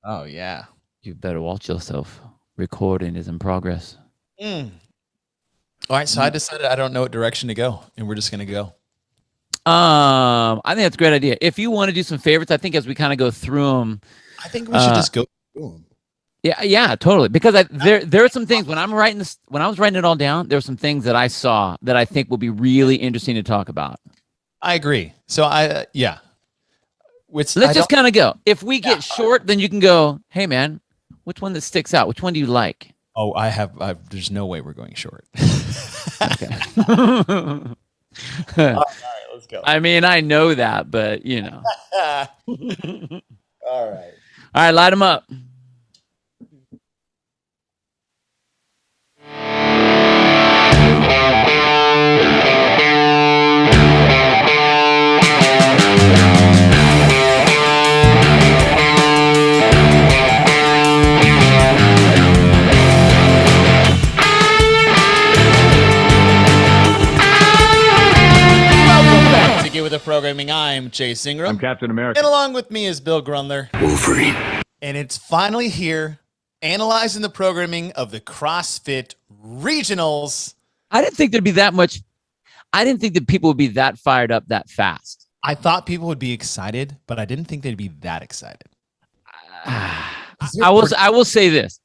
Oh yeah. You better watch yourself. Recording is in progress. Mm. All right, so I decided I don't know what direction to go, and we're just gonna go. I think that's a great idea. If you want to do some favorites, I think as we kind of go through them, I think we should uh, just go. Boom. yeah, totally. Because there are some things when I'm writing this, when I was writing it all down, there were some things that I saw that I think will be really interesting to talk about. I agree. So yeah, which Let's I just don't. kind of go. If we Yeah. get short, then you can go, hey man, which one that sticks out? Which one do you like? Oh, I have. There's no way we're going short. Okay. All right, let's go. I mean, I know that, but All right. All right, light them up. Welcome back to Get With The Programming. I'm Chase Ingram. I'm Captain America. And along with me is Bill Grundler. Wolverine. And it's finally here, analyzing the programming of the CrossFit Regionals. I didn't think there'd be that much. I didn't think that people would be that fired up that fast. I thought people would be excited, but I didn't think they'd be that excited. I will say this.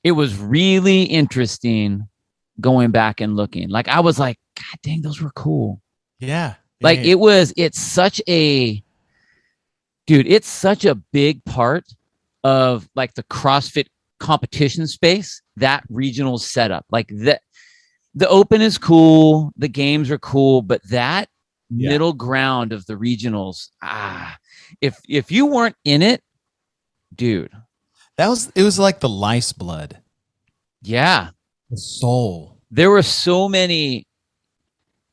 It was really interesting going back and looking. Like I was like, God dang, those were cool. Yeah. Like it's such a big part of like the CrossFit competition space, that regional setup. Like the open is cool, the games are cool, but that middle ground of the regionals, if you weren't in it, dude. It was like the life's blood. Yeah. The soul. There were so many.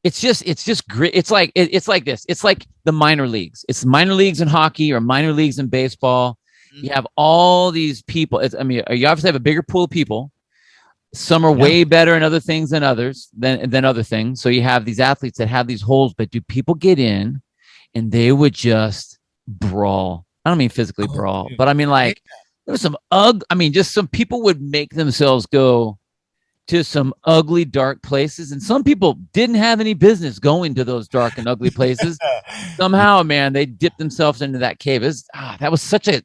It's just great. It's like this. It's like the minor leagues. It's minor leagues in hockey or minor leagues in baseball. You have all these people. You obviously have a bigger pool of people. Some are way better in other things than others than other things. So you have these athletes that have these holes, but do people get in and they would just brawl? I don't mean physically brawl, but I mean like there was some just some people would make themselves go to some ugly, dark places. And some people didn't have any business going to those dark and ugly places. Somehow, man, they dipped themselves into that cave. That was such a,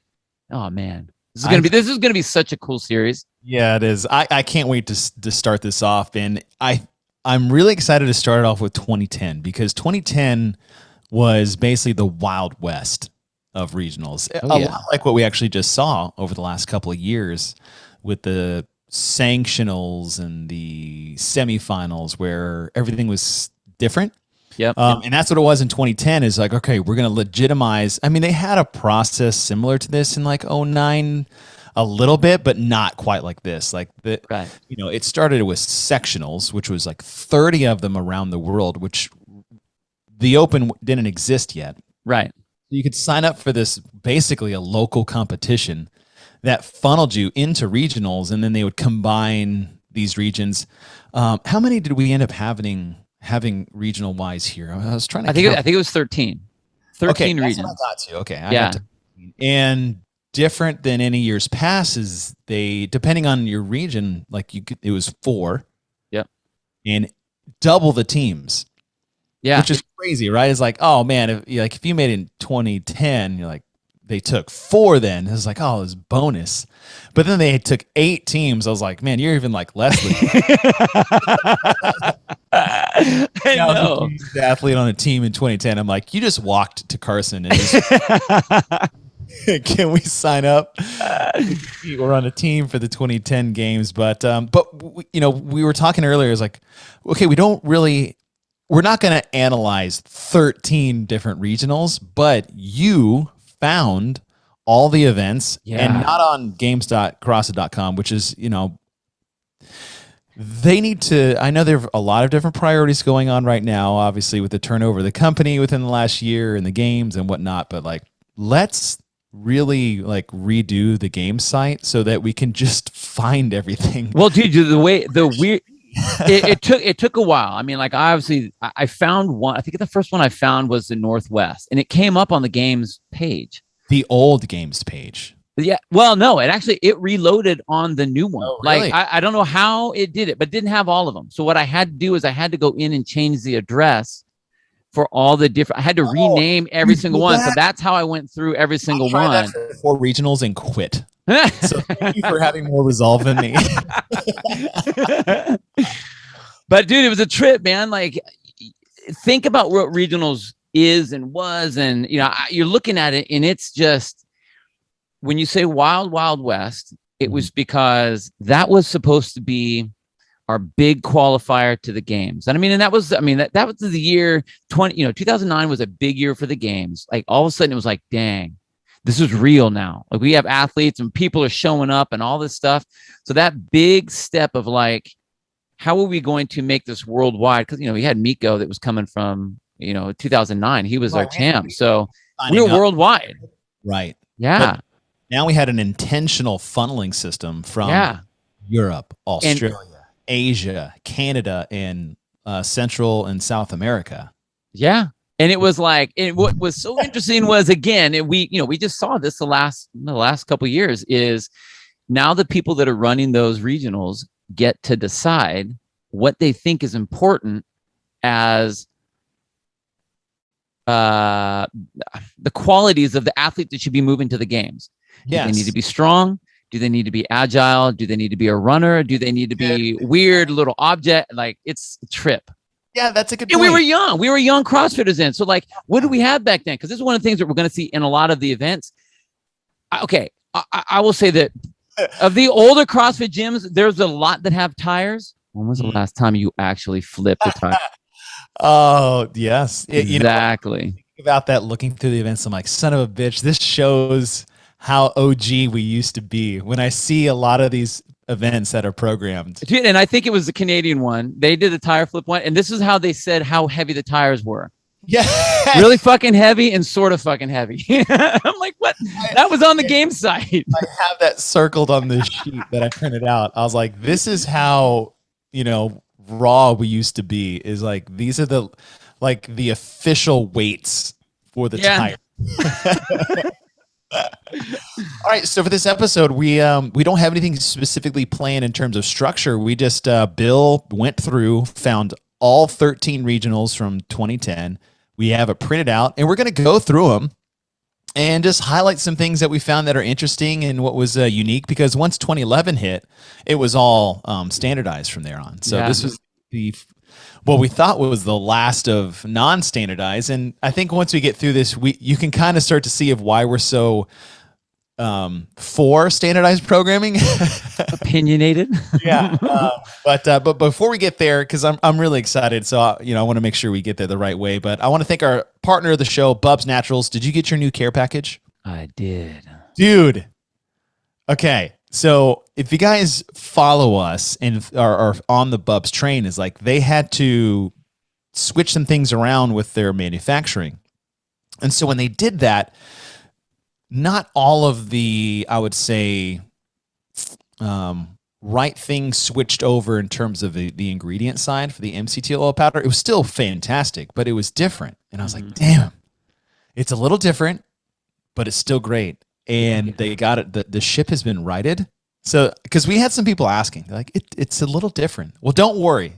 oh man, this is gonna be such a cool series. Yeah, it is. I can't wait to start this off. And I'm really excited to start it off with 2010 because 2010 was basically the Wild West of regionals. A lot like what we actually just saw over the last couple of years with the sanctionals and the semifinals where everything was different. Yep. And that's what it was in 2010 is like, okay, we're going to legitimize. I mean, they had a process similar to this in like 2009 a little bit, but not quite like this. Like it started with sectionals, which was like 30 of them around the world, which the open didn't exist yet. Right. You could sign up for this, basically a local competition that funneled you into regionals, and then they would combine these regions. How many did we end up having regional wise here? I was trying to. I think it was 13. 13 regions. That's what I got to. Okay. And different than any years past is they, depending on your region, like it was 4. Yep. And double the teams. Yeah. Which is crazy, right? It's like, oh man, if you made it in 2010, you're like, they took 4 then. It was like, oh, it was bonus. But then they took 8 teams. I was like, man, you're even like Leslie. I know. The athlete on a team in 2010. I'm like, you just walked to Carson and just, can we sign up? We're on a team for the 2010 games. But we were talking earlier. It's like, okay, we're not going to analyze 13 different regionals, but you found all the events and not on games.crossfit.com, which is, they need to, I know there are a lot of different priorities going on right now, obviously with the turnover of the company within the last year and the games and whatnot, but like, let's really like redo the game site so that we can just find everything. Well, dude, it took a while. I mean, like obviously I found one. I think the first one I found was the Northwest, and it came up on the games page. The old games page. Yeah. Well, no, it reloaded on the new one. Oh, really? Like I don't know how it did it, but didn't have all of them. So what I had to do is I had to go in and change the address for all the different. I had to rename every single one. So that's how I went through every single one. That for 4 regionals and quit. So thank you for having more resolve than me. But dude, it was a trip, man. Like, think about what regionals is and was, and you're looking at it, and it's just, when you say Wild Wild West, it was because that was supposed to be our big qualifier to the games. And that was the year 2009 was a big year for the games. Like, all of a sudden it was like, dang, this is real now. Like, we have athletes and people are showing up and all this stuff. So that big step of like, how are we going to make this worldwide? Because, we had Miko that was coming from, 2009. He was our champ. So we were worldwide. Right. Yeah. But now we had an intentional funneling system from Europe, Australia, Asia, Canada, and Central and South America. Yeah. And it was like, what was so interesting was, again, we just saw this the last couple of years, is now the people that are running those regionals get to decide what they think is important as the qualities of the athlete that should be moving to the games. Yes. Do they need to be strong? Do they need to be agile? Do they need to be a runner? Do they need to be weird little object? Like, it's a trip. Yeah, that's a good point. And we were young. We were young CrossFitters then. So like, what did we have back then? Because this is one of the things that we're going to see in a lot of the events. Okay, I will say that of the older CrossFit gyms, there's a lot that have tires. When was the last time you actually flipped a tire? Oh, yes. Exactly. Think about that, looking through the events, I'm like, son of a bitch, this shows how OG we used to be. When I see a lot of these events that are programmed. And I think it was the Canadian one. They did a tire flip one. And this is how they said how heavy the tires were. Yeah. Really fucking heavy and sort of fucking heavy. I'm like, what? That was on the game site. I have that circled on this sheet that I printed out. I was like, this is how, raw we used to be, is like, these are the official weights for the tire. All right, so for this episode, we don't have anything specifically planned in terms of structure. We just Bill went through, found all 13 regionals from 2010. We have it printed out, and we're going to go through them and just highlight some things that we found that are interesting and what was unique, because once 2011 hit, it was all standardized from there on. So this was what we thought was the last of non-standardized. And I think once we get through this, you can kind of start to see of why we're so for standardized programming. Opinionated. Yeah. But before we get there, because I'm really excited, so I want to make sure we get there the right way. But I want to thank our partner of the show, Bubs Naturals. Did you get your new care package? I did, dude. Okay, so if you guys follow us and are on the Bubs train, is like they had to switch some things around with their manufacturing, and so when they did that, not all of the, I would say, right things switched over in terms of the ingredient side for the MCT oil powder. It was still fantastic, but it was different. And I was like, damn, it's a little different, but it's still great. And they got it. The ship has been righted. So, because we had some people asking, they're like, it's a little different. Well, don't worry.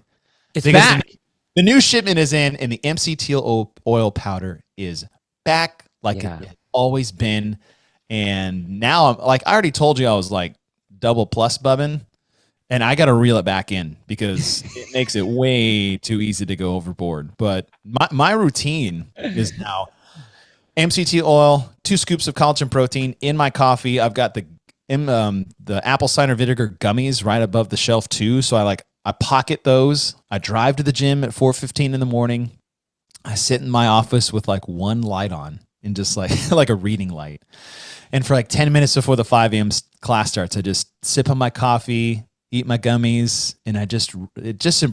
It's back. The new shipment is in, and the MCT oil powder is back like it always been. And now, I already told you, I was like double plus bubbing, and I got to reel it back in because it makes it way too easy to go overboard. But my routine is now MCT oil, 2 scoops of collagen protein in my coffee. I've got the apple cider vinegar gummies right above the shelf too. So I pocket those. I drive to the gym at 4:15 in the morning. I sit in my office with one light on and just like a reading light. And for 10 minutes before the 5 a.m. class starts, I just sip on my coffee, eat my gummies, and it just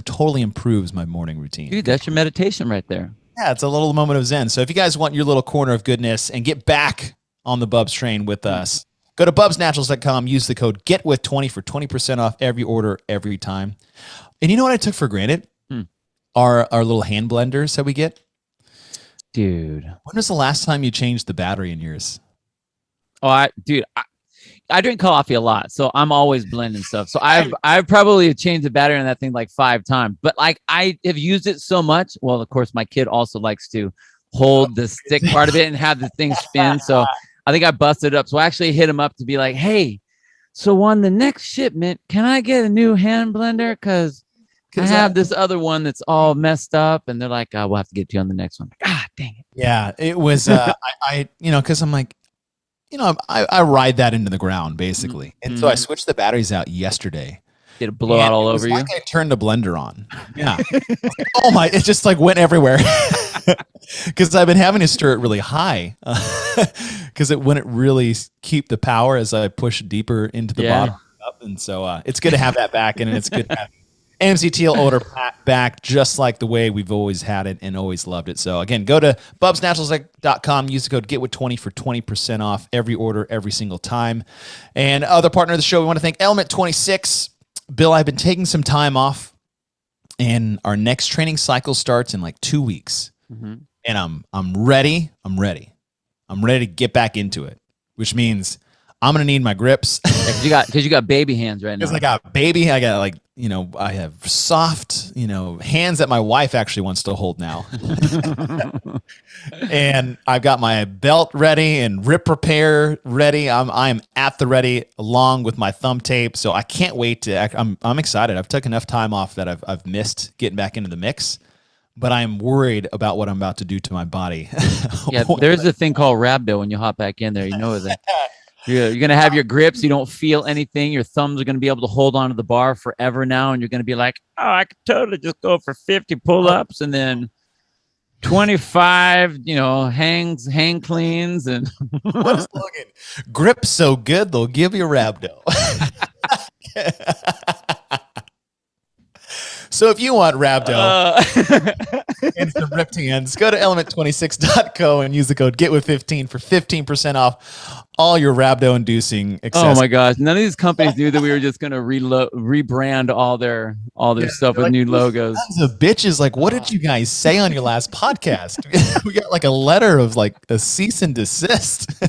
totally improves my morning routine. Dude, that's your meditation right there. Yeah, it's a little moment of zen. So if you guys want your little corner of goodness and get back on the Bubs train with us, go to bubsnaturals.com, use the code GETWITH20 for 20% off every order, every time. And you know what I took for granted? Our little hand blenders that we get. Dude. When was the last time you changed the battery in yours? Oh, I drink coffee a lot, so I'm always blending stuff. So I've probably changed the battery on that thing like 5 times. But like I have used it so much. Well, of course, my kid also likes to hold the stick part of it and have the thing spin. So I think I busted it up. So I actually hit him up to be like, hey, so on the next shipment, can I get a new hand blender? Because I have this other one that's all messed up. And they're like, we'll have to get to you on the next one. Like, dang it. Yeah, it was, because I'm like, I ride that into the ground basically. And so I switched the batteries out yesterday. Did it blow out all over you? Like I turned the blender on. Yeah. Oh my, it just like went everywhere. Because I've been having to stir it really high because it wouldn't really keep the power as I push deeper into the bottom up. And so it's good to have that back, and it's good to have AMC Teal order back just like the way we've always had it and always loved it. So again, go to bubsnaturals.com, use the code GETWIT20 for 20% off every order every single time. And other partner of the show, we want to thank Element 26. Bill, I've been taking some time off, and our next training cycle starts in like 2 weeks. Mm-hmm. And I'm ready. I'm ready to get back into it, which means I'm gonna need my grips. Because you got baby hands right now. Because I got baby. I got I have soft, hands that my wife actually wants to hold now. And I've got my belt ready and rip repair ready. I'm at the ready along with my thumb tape. So I can't wait to. I'm excited. I've taken enough time off that I've missed getting back into the mix. But I'm worried about what I'm about to do to my body. Yeah, there's a thing called rhabdo when you hop back in there. You know that you're going to have your grips. You don't feel anything. Your thumbs are going to be able to hold onto the bar forever now. And you're going to be like, I could totally just go for 50 pull-ups and then 25, hang cleans. And what is Logan? Grip so good, they'll give you rhabdo. So if you want rhabdo and some ripped hands, go to element26.co and use the code GETWIT15 for 15% off all your rhabdo-inducing accessories. Oh my gosh! None of these companies knew that we were just going to rebrand all their stuff with new logos. The bitches, like, what did you guys say on your last podcast? We got like a letter of like a cease and desist.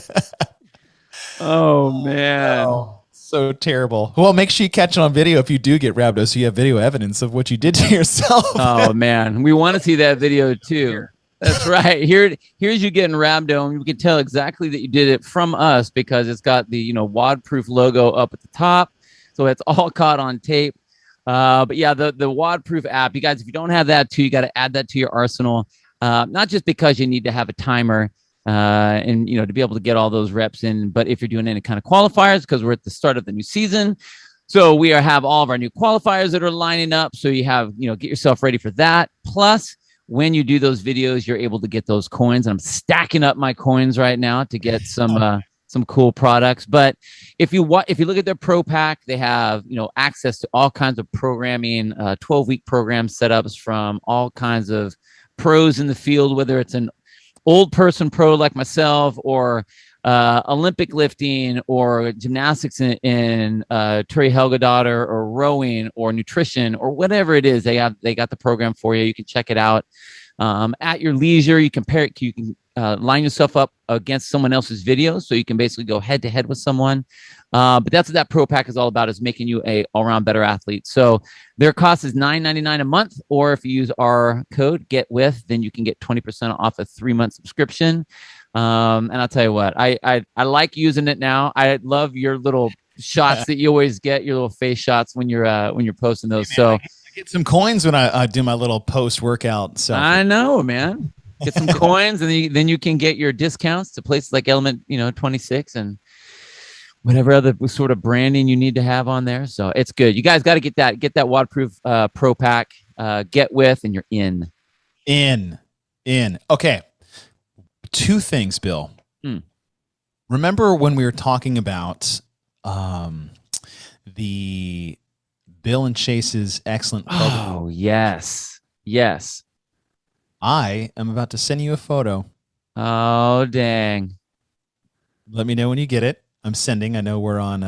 Oh man. Oh. So terrible. Well, make sure you catch it on video if you do get rhabdo, so you have video evidence of what you did to yourself. Oh man, we want to see that video too. That's right. Here's you getting rhabdo, and we can tell exactly that you did it from us because it's got the WOD-proof logo up at the top, so it's all caught on tape. But yeah, the WOD-proof app, you guys, if you don't have that too, you got to add that to your arsenal. Not just because you need to have a timer. And to be able to get all those reps in, but if you're doing any kind of qualifiers, because we're at the start of the new season, so we have all of our new qualifiers that are lining up. So you have, get yourself ready for that. Plus, when you do those videos, you're able to get those coins. And I'm stacking up my coins right now to get some cool products. But if you look at their pro pack, they have access to all kinds of programming, 12-week program setups from all kinds of pros in the field, whether it's an old person pro like myself, or Olympic lifting, or gymnastics in Turi Helgadottir, or rowing, or nutrition, or whatever it is. They got the program for you. You can check it out at your leisure. You compare it. You can line yourself up against someone else's videos, so you can basically go head to head with someone. But that's what that pro pack is all about, is making you a all-around better athlete. So their cost is $9.99 a month, or if you use our code GETWITH, then you can get 20% off a 3-month subscription. And I'll tell you what, I like using it now. I love your little shots that you always get, your little face shots when you're posting those. Hey man, so I get some coins when I do my little post-workout stuff. I know, man. Get some coins, and then you can get your discounts to places like Element, 26, and whatever other sort of branding you need to have on there. So it's good. You guys got to get that WOD-proof pro pack, get with, and you're in. Okay. 2 things, Bill. Remember when we were talking about the Bill and Chase's excellent program? Oh, yes. I am about to send you a photo. Oh, dang. Let me know when you get it. I'm sending. I know we're on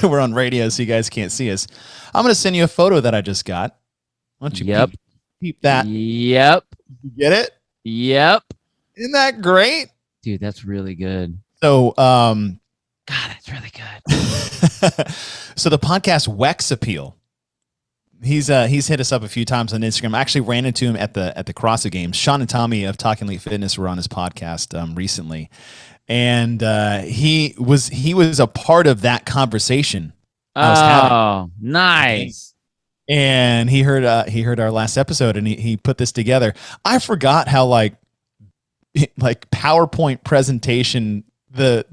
we're on radio, so you guys can't see us. I'm going to send you a photo that I just got. Why don't you peep that? Yep. You get it? Yep. Isn't that great? Dude, that's really good. So, God, that's really So the podcast Wex Appeal. He's hit us up a few times on Instagram. I actually ran into him at the CrossFit Games. Sean and Tommy of Talking Elite Fitness were on his podcast recently, and he was a part of that conversation. Oh, nice! And he heard our last episode, and he put this together. I forgot how like PowerPoint presentation the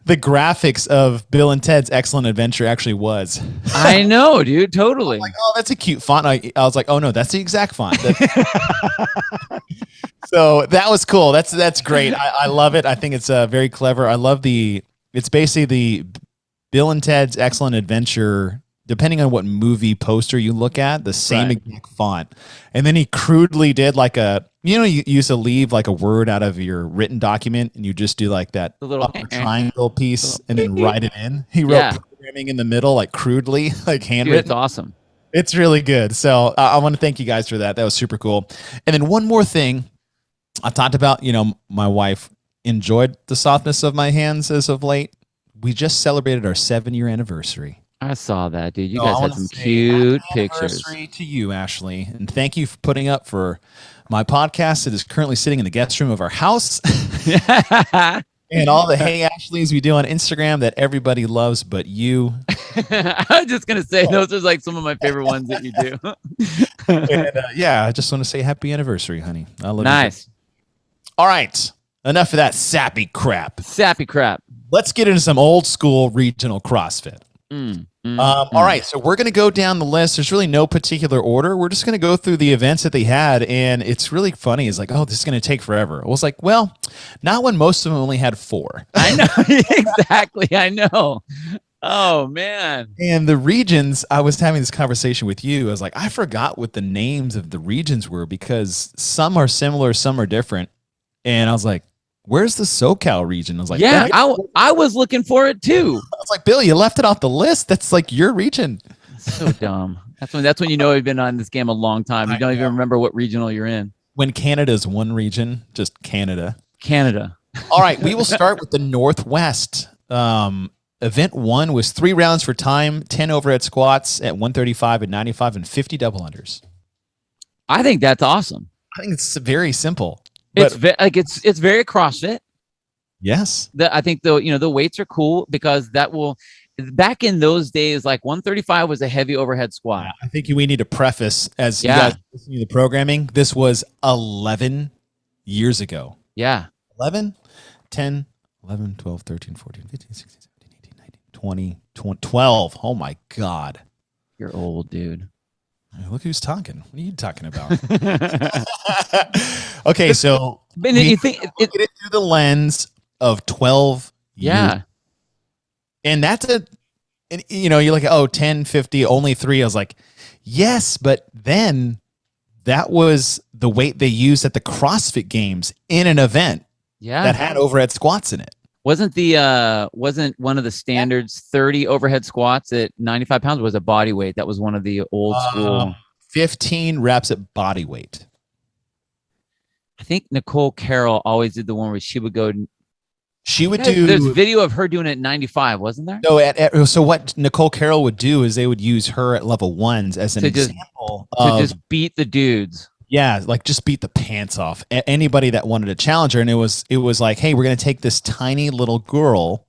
the graphics of Bill and Ted's Excellent Adventure actually was. I know, dude. Totally. I'm like, oh, that's a cute font. I was like, oh no, that's the exact font. So that was cool. That's great. I love it. I think it's very clever. I love it's basically the Bill and Ted's Excellent Adventure, depending on what movie poster you look at, the same exact font. And then he crudely did like you used to leave like a word out of your written document and you just do like that little triangle piece and then write it in. He wrote programming in the middle, like crudely, like handwritten. It's awesome. It's really good. So I want to thank you guys for that. That was super cool. And then one more thing I talked about, my wife enjoyed the softness of my hands as of late. We just celebrated our 7-year anniversary. I saw that, dude. You guys had some cute pictures. To you, Ashley, and thank you for putting up for my podcast. It is currently sitting in the guest room of our house, and all the Hey Ashleys we do on Instagram that everybody loves, but you. I was just gonna say those are like some of my favorite ones that you do. And, I just want to say happy anniversary, honey. I love you. Nice. All right, enough of that sappy crap. Let's get into some old school regional CrossFit. All right, so we're going to go down the list. There's really no particular order. We're just going to go through the events that they had, and it's really funny. It's like, oh, this is going to take forever. I was like, well, not when most of them only had 4. I know. Exactly. I know. Oh, man. And the regions, I was having this conversation with you. I was like, I forgot what the names of the regions were because some are similar, some are different. And I was like, where's the SoCal region? I was like, yeah, I was looking for it too. I was like, Bill, you left it off the list. That's like your region. So dumb. That's when you know you've been on this game a long time. You don't even remember what regional you're in. When Canada's one region, just Canada. All right, we will start with the Northwest. Event 1 was 3 rounds for time, 10 overhead squats at 135 and 95 and 50 double unders. I think that's awesome. I think it's very simple. It's very CrossFit. Yes. I think the weights are cool because that will, back in those days, like 135 was a heavy overhead squat. I think we need to preface as you guys listening to the programming. This was 11 years ago. Yeah. 11, 10, 11, 12, 13, 14, 15, 16, 17, 18, 19, 20, 12. Oh my God. You're old, dude. Look who's talking. What are you talking about? Okay, so you think look at it through the lens of 12 years. And that's you're like, 10, 50, only 3. I was like, yes, but then that was the weight they used at the CrossFit Games in an event that had overhead squats in it. Wasn't one of the standards 30 overhead squats at 95 pounds was a body weight? That was one of the old school. 15 reps at body weight. I think Nicole Carroll always did the one where she would go. She would do. There's video of her doing it at 95, wasn't there? No, so what Nicole Carroll would do is they would use her at level 1s as an example to just beat the dudes. Yeah, like just beat the pants off anybody that wanted to challenge her. And it was like, hey, we're going to take this tiny little girl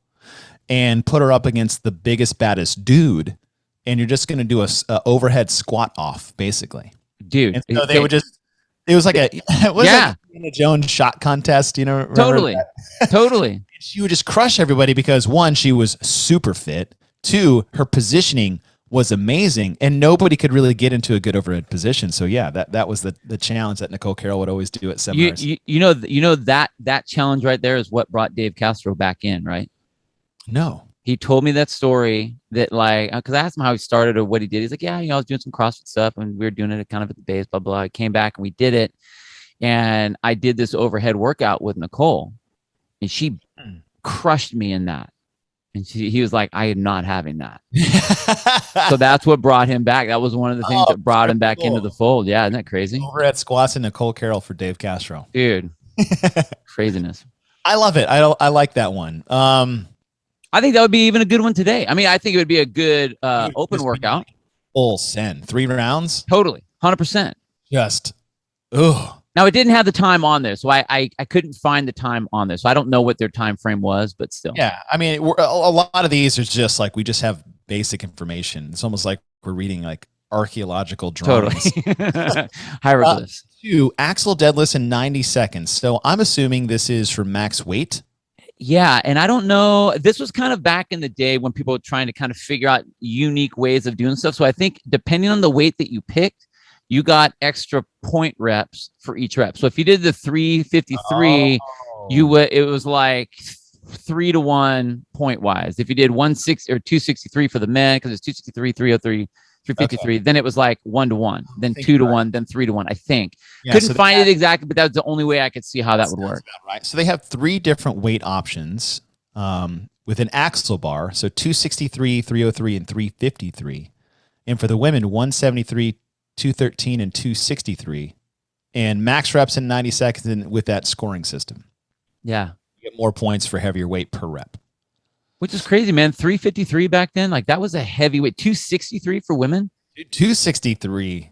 and put her up against the biggest, baddest dude. And you're just going to do a overhead squat off, basically. Dude. And so they would just, it was like like Indiana Jones shot contest, Totally. Totally. She would just crush everybody because 1, she was super fit. 2, her positioning was amazing, and nobody could really get into a good overhead position. So yeah, that was the challenge that Nicole Carroll would always do at seminars. That challenge right there is what brought Dave Castro back in, right? No. He told me that story that because I asked him how he started or what he did. He's like, yeah, I was doing some CrossFit stuff and we were doing it kind of at the base, blah, blah. I came back and we did it. And I did this overhead workout with Nicole and she crushed me in that. And he was like, I am not having that. So that's what brought him back. That was one of the things that brought him back into the fold. Yeah, isn't that crazy? Overhead squats and Nicole Carroll for Dave Castro. Dude, craziness. I love it. I like that one. I think that would be even a good one today. I mean, I think it would be a good open workout. Full send. 3 rounds? Totally. 100%. Just, ugh. Now, it didn't have the time on there, so I couldn't find the time on there. So I don't know what their time frame was, but still. Yeah, I mean, a lot of these are just like we just have basic information. It's almost like we're reading like archaeological drawings. Totally. Hieroglyphs. 2 axle deadlifts in 90 seconds. So I'm assuming this is for max weight. Yeah, and I don't know. This was kind of back in the day when people were trying to kind of figure out unique ways of doing stuff. So I think depending on the weight that you picked, you got extra point reps for each rep. So if you did the 353, it was like 3-to-1 point wise. If you did 160 or 263 for the men, because it's 263, 303, 353, then it was like 1-to-1, then 2-to-1, then 3-to-1. I think couldn't find it exactly, but that was the only way I could see how that would work. Right. So they have 3 different weight options with an axle bar. So 263, 303, and 353. And for the women, 173, 213, and 263, and max reps in 90 seconds with that scoring system. Yeah. You get more points for heavier weight per rep. Which is crazy, man. 353 back then, like that was a heavy weight. 263 for women? 263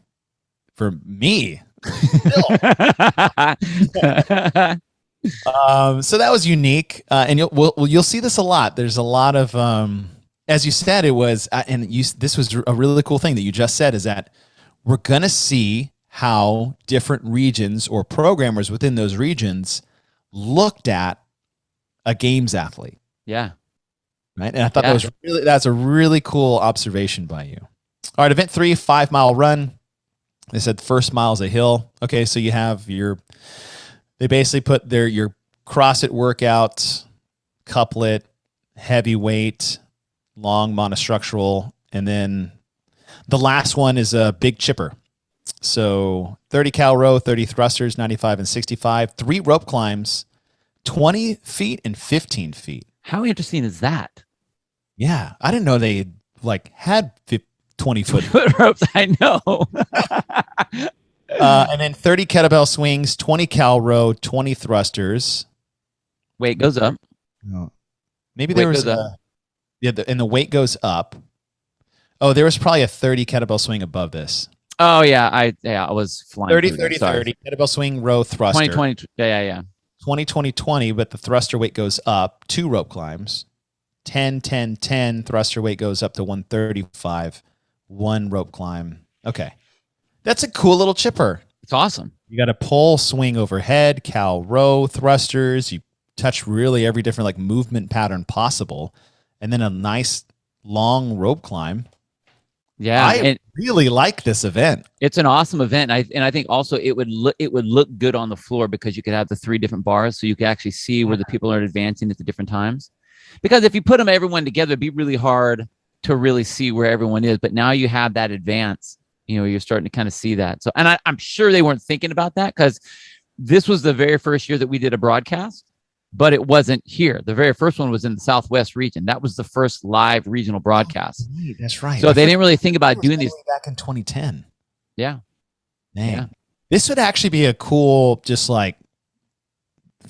for me. So that was unique. And you'll see this a lot. There's a lot of, as you said, it was, this was a really cool thing that you just said, is that we're going to see how different regions or programmers within those regions looked at a games athlete. Yeah. Right. And I thought that's a really cool observation by you. All right. Event 3, 5-mile run. They said the first mile is a hill. Okay. So you have they basically put your CrossFit workout, couplet, heavyweight, long monostructural, and then the last one is a big chipper. So 30 cal row, 30 thrusters, 95 and 65, 3 rope climbs, 20 feet and 15 feet. How interesting is that? Yeah. I didn't know they had 20-foot ropes. I know. And then 30 kettlebell swings, 20 cal row, 20 thrusters. Weight goes up. No. Maybe there was and the weight goes up. Oh, there was probably a 30 kettlebell swing above this. Oh, yeah. I was flying. 30, 30, 30. Kettlebell swing, row, thruster. 20, yeah. 20, 20, 20, but the thruster weight goes up. 2 rope climbs. 10, 10, 10. Thruster weight goes up to 135. 1 rope climb. Okay. That's a cool little chipper. It's awesome. You got a pull, swing overhead, cal row, thrusters. You touch really every different movement pattern possible. And then a nice long rope climb. Yeah, I really like this event. It's an awesome event, and I think also it would look good on the floor because you could have the 3 different bars, so you could actually see where the people are advancing at the different times. Because if you put everyone together, it'd be really hard to really see where everyone is. But now you have that advance. You're starting to kind of see that. So, and I'm sure they weren't thinking about that because this was the very first year that we did a broadcast. But it wasn't here. The very first one was in the Southwest region. That was the first live regional broadcast. That's right. So they didn't really think about doing these back in 2010. Yeah. Man. Yeah. This would actually be a cool, just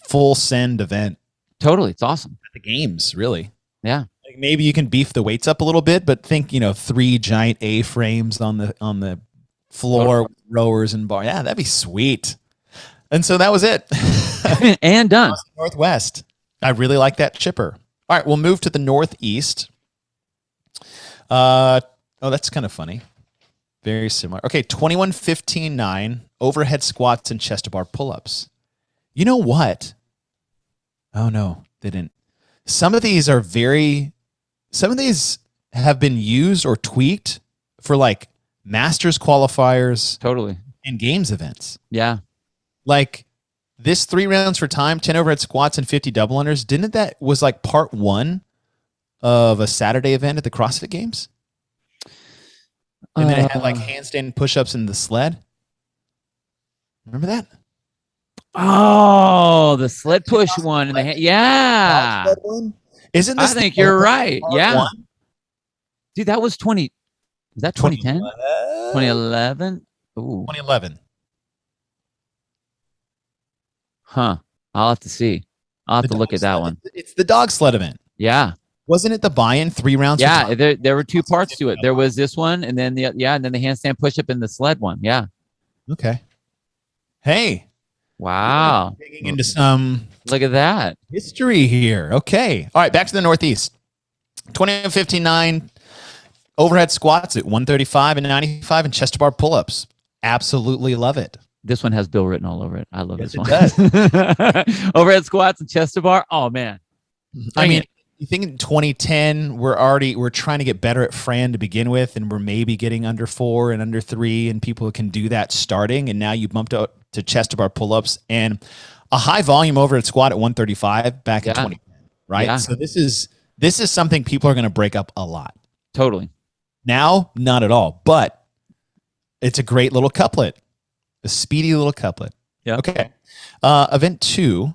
full send event. Totally. It's awesome. At the games, really. Yeah. Maybe you can beef the weights up a little bit, but think, 3 giant A-frames on the floor, totally. Rowers and bar. Yeah, that'd be sweet. And so that was it. And done. Northwest. I really like that chipper. All right, we'll move to the Northeast. That's kind of funny. Very similar. Okay, 21, 15, 9, overhead squats and chest to bar pull-ups. You know what? Oh, no, they didn't. Some of these have been used or tweaked for Masters qualifiers. Totally. And games events. Yeah. This 3 rounds for time, 10 overhead squats and 50 double unders. Didn't that was part 1 of a Saturday event at the CrossFit Games? And then it had handstand push-ups in the sled. Remember that? Oh, the sled push one. Yeah. Isn't this? I think you're right. Yeah. 1? Dude, that was 20. Was that 2010? 2011? Ooh. 2011. Huh. I'll have to see. I'll have to look at that one. It's the dog sled event. Yeah. Wasn't it the buy-in 3 rounds? Yeah, there were 2 parts to it. There was this one, and then the handstand push-up and the sled one. Yeah. Okay. Hey. Wow. Digging into some Look at that history here. Okay. All right, back to the Northeast. 20:59 overhead squats at 135 and 95 and chest to bar pull-ups. Absolutely love it. This one has Bill written all over it. I love this one. Does. Overhead squats and chest to bar. Oh man. I mean, you think in 2010 we're trying to get better at Fran to begin with, and we're maybe getting under 4 and under 3, and people can do that starting. And now you bumped out to chest to bar pull-ups and a high volume overhead squat at 135 back in 2010, right? Yeah. So this is something people are going to break up a lot. Totally. Now, not at all, but it's a great little couplet, a speedy little couplet. Yeah. Okay. Event 2.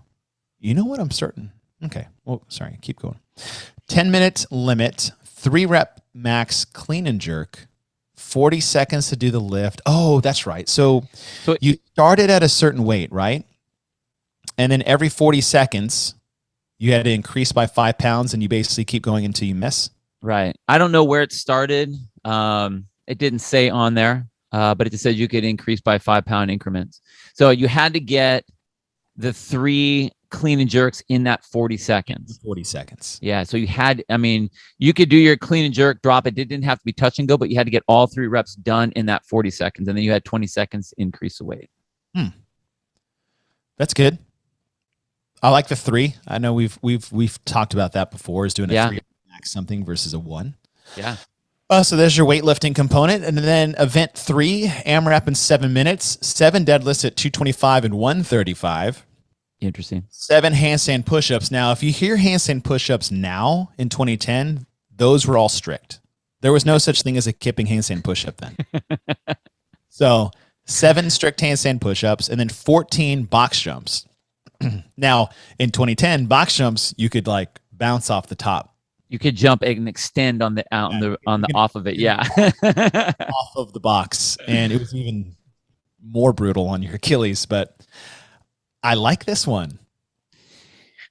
You know what? I'm certain. Okay. Well, sorry. Keep going. 10-minute limit, 3 rep max clean and jerk, 40 seconds to do the lift. Oh, that's right. So you started at a certain weight, right? And then every 40 seconds, you had to increase by 5 pounds, and you basically keep going until you miss. Right. I don't know where it started. It didn't say on there, but it just said you could increase by 5-pound increments. So you had to get the 3 clean and jerks in that 40 seconds. 40 seconds. Yeah. So you could do your clean and jerk, drop it. It didn't have to be touch and go, but you had to get all 3 reps done in that 40 seconds. And then you had 20 seconds to increase the weight. That's good. I like the 3. I know we've talked about that before, is doing a 3 max something versus a 1. Yeah. So there's your weightlifting component. And then event 3, AMRAP in 7 minutes, 7 deadlifts at 225 and 135. Interesting. 7 handstand push-ups. Now, if you hear handstand push-ups now in 2010, those were all strict. There was no such thing as a kipping handstand push-up then. So 7 strict handstand push-ups and then 14 box jumps. Now, in 2010, box jumps, you could like bounce off the top. You could jump and extend on the off of it. Yeah. Off of the box. And it was even more brutal on your Achilles, but I like this one.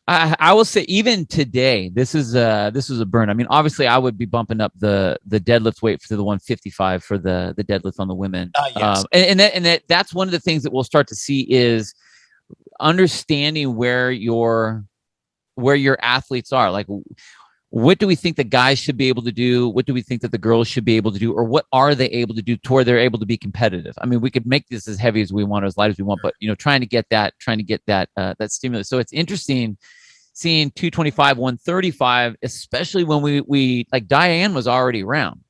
I will say, even today, this is a burn. I mean, obviously, I would be bumping up the deadlift weight to the 155 for the deadlift on the women. Yes. That's one of the things that we'll start to see is understanding where your athletes are. Like, what do we think the guys should be able to do? What do we think that the girls should be able to do? Or what are they able to do to where they're able to be competitive? I mean, we could make this as heavy as we want, or as light as we want, but trying to get that stimulus. So it's interesting seeing 225, 135, especially when we like Diane was already around.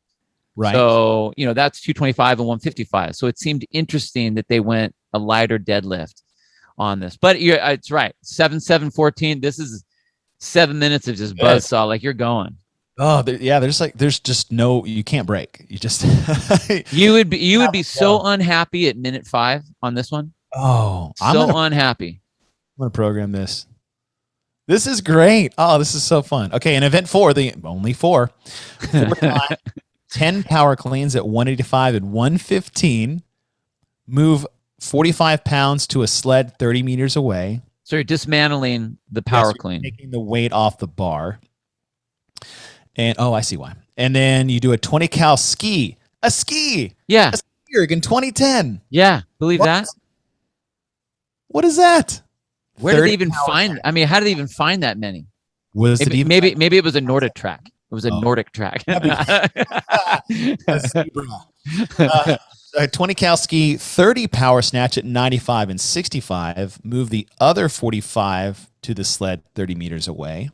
Right. So, that's 225 and 155. So it seemed interesting that they went a lighter deadlift on this, but it's right. 7-7-14. This is 7 minutes of just buzzsaw, like you're going. Oh, there's just no, you can't break. You just you would be so unhappy at minute 5 on this one. Oh, unhappy. I'm gonna program this. This is great. Oh, this is so fun. Okay, in event 4, the only 4 time, 10 power cleans at 185 and 115. Move 45 pounds to a sled 30 meters away. So you're dismantling the power clean. Taking the weight off the bar. And, I see why. And then you do a 20 cal ski. A ski! Yeah. A ski erg in 2010. Yeah, believe that? What is that? Where did they even find? I mean, how did they even find that many? Maybe it was a Nordic track. It was a Nordic track. A 20 cal ski, 30 power snatch at 95 and 65. Move the other 45 to the sled 30 meters away.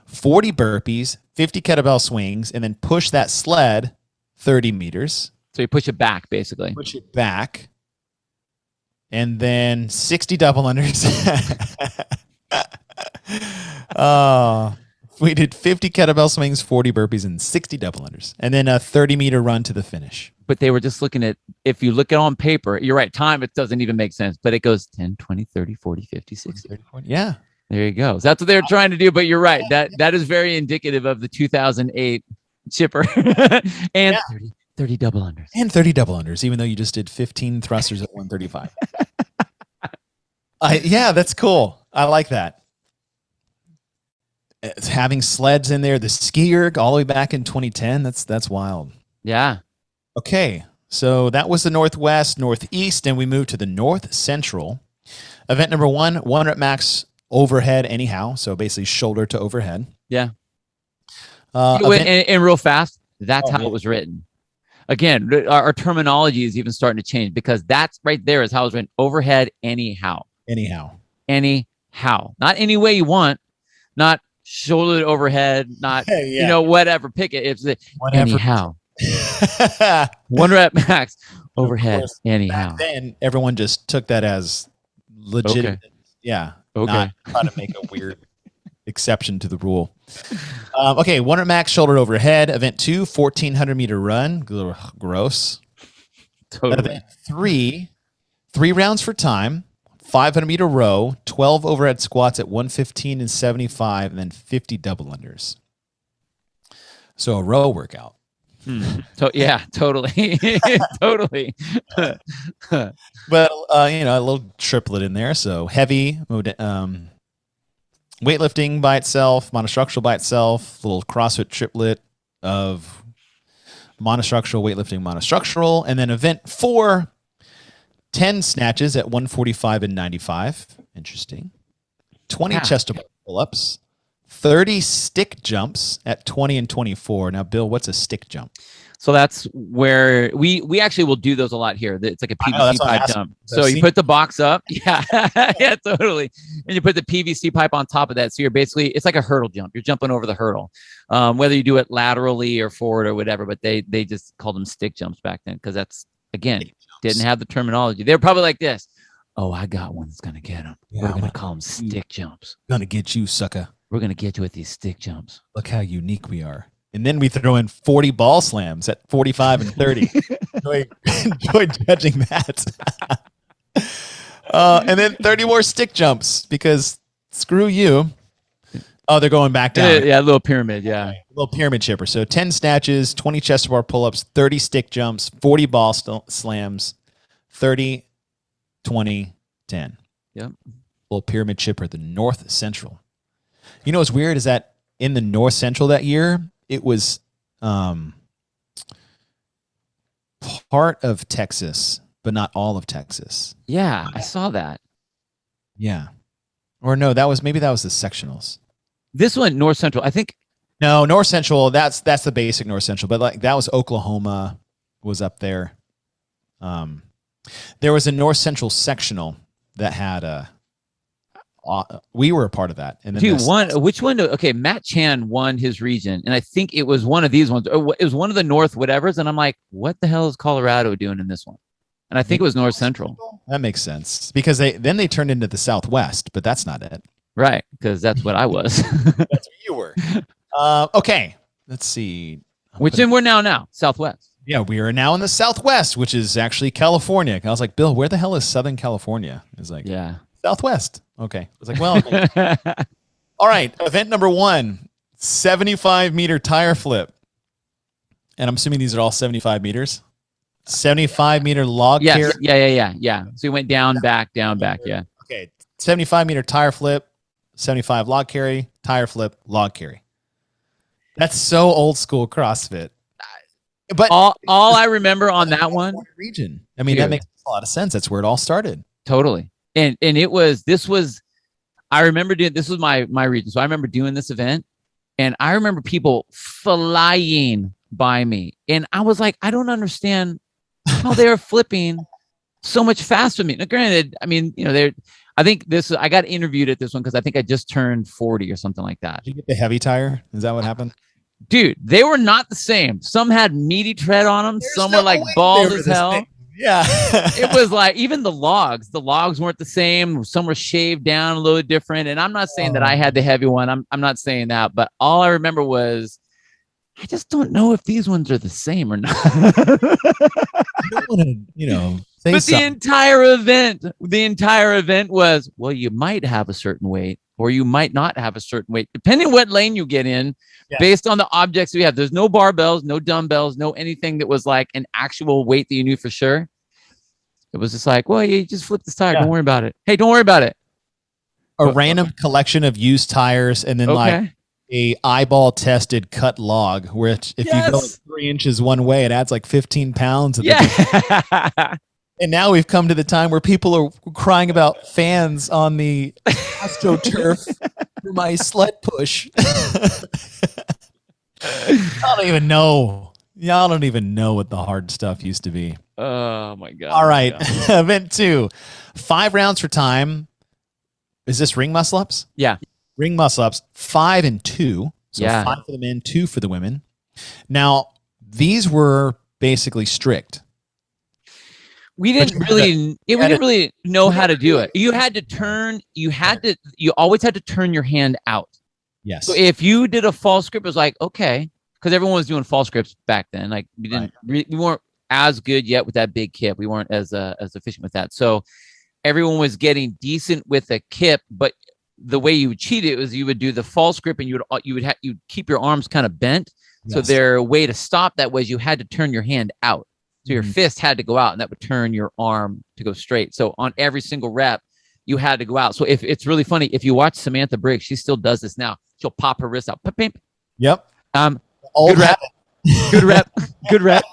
40 burpees, 50 kettlebell swings, and then push that sled 30 meters. So you push it back, basically. Push it back. And then 60 double unders. We did 50 kettlebell swings, 40 burpees, and 60 double unders. And then a 30-meter run to the finish. But they were just looking at, if you look at it on paper, you're right, time, it doesn't even make sense. But it goes 10, 20, 30, 40, 50, 60. 30, 40. Yeah. There you go. So that's what they're trying to do. But you're right. That is very indicative of the 2008 chipper. And 30 double unders. And 30 double unders, even though you just did 15 thrusters at 135. Yeah, that's cool. I like that. It's having sleds in there, the ski erg all the way back in 2010. That's wild. Yeah. Okay, so that was the Northwest, Northeast, and we moved to the North Central. Event number 1 rep max overhead anyhow, so basically shoulder to overhead. Yeah. And real fast, that's how it was written. Again, our terminology is even starting to change because that's right there is how it was written. Overhead anyhow. Not any way you want, not shoulder to overhead, not, whatever. Pick it. It's anyhow. 1 rep max overhead anyhow. Back then, everyone just took that as legit. Okay. Yeah. Okay. Not trying to make a weird exception to the rule. Okay. 1 rep max shoulder overhead. Event 2, 1,400 meter run. Gross. Totally. Event 3 rounds for time. 500 meter row, 12 overhead squats at 115 and 75, and then 50 double unders. So a row workout. Yeah, totally. Totally. But, a little triplet in there. So heavy, weightlifting by itself, monostructural by itself, little CrossFit triplet of monostructural, weightlifting, monostructural. And then event 4, 10 snatches at 145 and 95. Interesting. 20 chest to bar pull-ups. 30 stick jumps at 20 and 24. Now, Bill, what's a stick jump? So that's where we actually will do those a lot here. It's like a PVC pipe jump. So you put the box up. Yeah. Yeah, totally. And you put the PVC pipe on top of that. So you're basically, it's like a hurdle jump. You're jumping over the hurdle. Whether you do it laterally or forward or whatever, but they just called them stick jumps back then because that's, again, didn't have the terminology. They were probably like this. Oh, I got one that's going to get them. Yeah, we're going to call them stick jumps. Going to get you, sucker. We're going to get you with these stick jumps. Look how unique we are. And then we throw in 40 ball slams at 45 and 30. enjoy judging that. And then 30 more stick jumps because screw you. Oh, they're going back down. Yeah, a little pyramid, yeah. A little pyramid chipper. So 10 snatches, 20 chest bar pull-ups, 30 stick jumps, 40 ball slams, 30, 20, 10. Yep. Little pyramid chipper, the North Central. You know what's weird is that in the North Central that year, it was part of Texas, but not all of Texas. Yeah, I saw that. Yeah. Or no, that was the sectionals. This one, North Central, I think. No, North Central, that's the basic North Central, but like that was Oklahoma was up there. There was a North Central sectional that had we were a part of that. And then which one? Okay, Matt Chan won his region, and I think it was one of these ones. It was one of the North whatevers, and I'm like, what the hell is Colorado doing in this one? And I think it was North Central. That makes sense because they turned into the Southwest, but that's not it. Right, because that's what I was. That's what you were. Okay, let's see. Which we're now, Southwest. Yeah, we are now in the Southwest, which is actually California. And I was like, Bill, where the hell is Southern California? It's like, yeah, Southwest. Okay. I was like, well, all right. Event number 1, 75-meter tire flip. And I'm assuming these are all 75 meters. 75-meter log carry. Yeah. So you went down, back. Yeah. Okay. 75-meter tire flip, 75 log carry, tire flip, log carry. That's so old school CrossFit. But all I remember on that one region. I mean, that makes a lot of sense. That's where it all started. Totally. And I remember this was my region. So I remember doing this event and I remember people flying by me. And I was like, I don't understand how they're flipping so much faster than me. Now, granted, I mean, I got interviewed at this one because I think I just turned 40 or something like that. Did you get the heavy tire? Is that what happened? Dude, they were not the same. Some had meaty tread on them. Some were like bald as hell. Yeah. It was like even the logs weren't the same. Some were shaved down a little different. And I'm not saying that I had the heavy one. I'm not saying that. But all I remember was I just don't know if these ones are the same or not. I don't want to, say but something. the entire event was, well, you might have a certain weight or you might not have a certain weight, depending what lane you get in, based on the objects we have. There's no barbells, no dumbbells, no anything that was like an actual weight that you knew for sure. It was just like, well, you just flip this tire. Yeah. Don't worry about it. Hey, don't worry about it. A random collection of used tires and then like a eyeball tested cut log, which if you go 3 inches one way, it adds like 15 pounds. And now we've come to the time where people are crying about fans on the AstroTurf for my sled push. I don't even know. Y'all don't even know what the hard stuff used to be. Oh my God. All right. Yeah. Event 2, 5 rounds for time. Is this ring muscle ups? Yeah. Ring muscle ups, 5 and 2. So 5 for the men, 2 for the women. Now, these were basically strict. We didn't really know how to do it. You always had to turn your hand out. Yes. So if you did a false grip, it was like, okay, because everyone was doing false grips back then. Like we weren't as good yet with that big kip. We weren't as efficient with that. So everyone was getting decent with a kip, but the way you would cheat it was you would do the false grip and you'd keep your arms kind of bent. Yes. So their way to stop that was you had to turn your hand out. So your fist had to go out and that would turn your arm to go straight. So on every single rep, you had to go out. So if it's really funny, if you watch Samantha Briggs, she still does this now. She'll pop her wrist out. Pip. Yep. Good rep. Good rep. Good rep.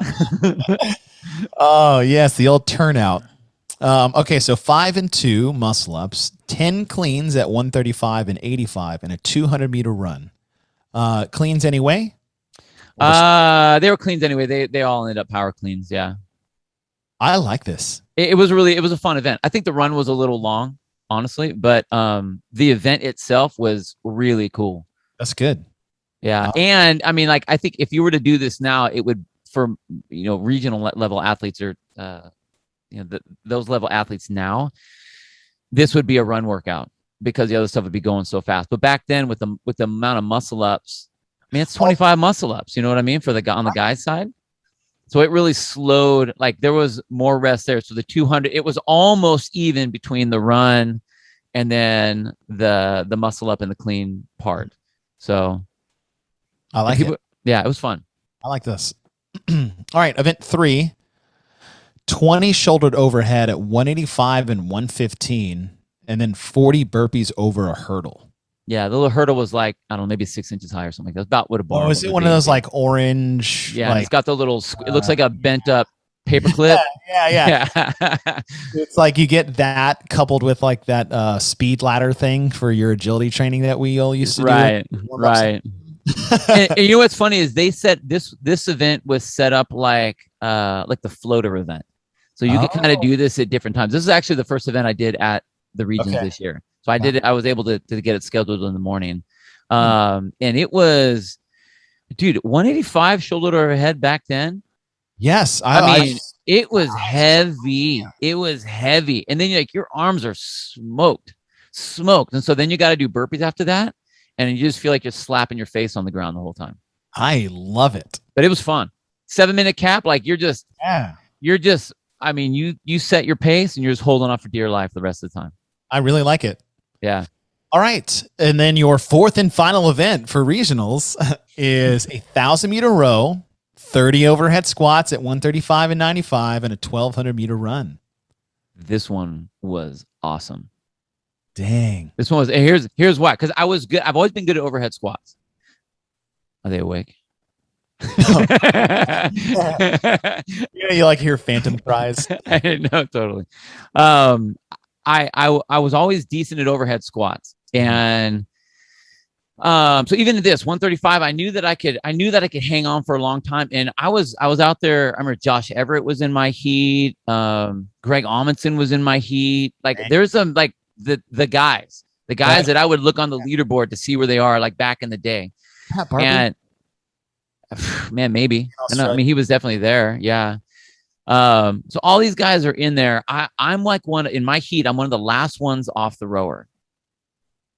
Oh, yes. The old turnout. Okay. So 5 and 2 muscle ups, 10 cleans at 135 and 85 and a 200-meter run. Cleans anyway? They were cleans anyway. They all ended up power cleans. Yeah. I like this. It was a fun event. I think the run was a little long, honestly, but the event itself was really cool. That's good. Yeah. And I mean, like, I think if you were to do this now, it would, for, regional level athletes or, those level athletes now, this would be a run workout because the other stuff would be going so fast. But back then with the amount of muscle ups, I mean, it's 25 muscle ups. You know what I mean? For the guy on the guy's side. So it really slowed, like there was more rest there. So the 200, it was almost even between the run and then the muscle up and the clean part. So I like it. Yeah, it was fun. I like this. All right. Event 3, 20 shouldered overhead at 185 and 115, and then 40 burpees over a hurdle. Yeah, the little hurdle was like, I don't know, maybe 6 inches high or something like that. That's about what a bar was. Is it one of those like orange? Yeah, like, it's got the little, it looks like a bent up paper clip. Yeah. It's like you get that coupled with like that speed ladder thing for your agility training that we all used to do. Right. and you know what's funny is they said this event was set up like the floater event. So you could kind of do this at different times. This is actually the first event I did at the regions this year. So I did it. I was able to get it scheduled in the morning. And it was, dude, 185 shoulder overhead back then. Yes. I mean, it was heavy. It was heavy. And then your arms are smoked. And so then you got to do burpees after that. And you just feel like you're slapping your face on the ground the whole time. I love it. But it was fun. 7-minute cap. Like you're just, I mean, you set your pace and you're just holding on for dear life the rest of the time. I really like it. Yeah. All right. And then your 4th and final event for regionals is a 1,000-meter row, 30 overhead squats at 135 and 95, and a 1,200-meter run. This one was awesome. Dang. This one was, here's why. Because I was good. I've always been good at overhead squats. Are they awake? You like hear phantom cries. No, totally. I was always decent at overhead squats, and so even at this 135, I knew that I could hang on for a long time. And I was out there. I remember Josh Everett was in my heat. Greg Amundsen was in my heat. Like there's some like the guys that I would look on the leaderboard to see where they are, like back in the day. And man, maybe. I mean, he was definitely there. Yeah. So all these guys are in there. I'm like in my heat, I'm one of the last ones off the rower.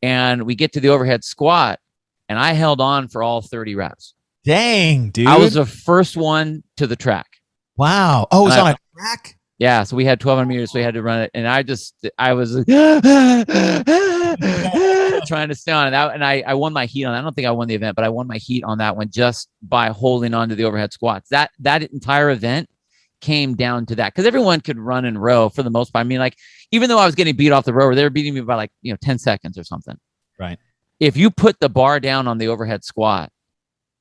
And we get to the overhead squat and I held on for all 30 reps. Dang, dude. I was the first one to the track. Wow. Oh, it was on a track? Yeah. So we had 1,200 meters. So we had to run it. And I was trying to stay on it. And I won my heat on that. I don't think I won the event, but I won my heat on that one just by holding on to the overhead squats. That entire event came down to that because everyone could run and row for the most part. I mean, like, even though I was getting beat off the rower, they were beating me by 10 seconds or something. Right. if you put the bar down on the overhead squat,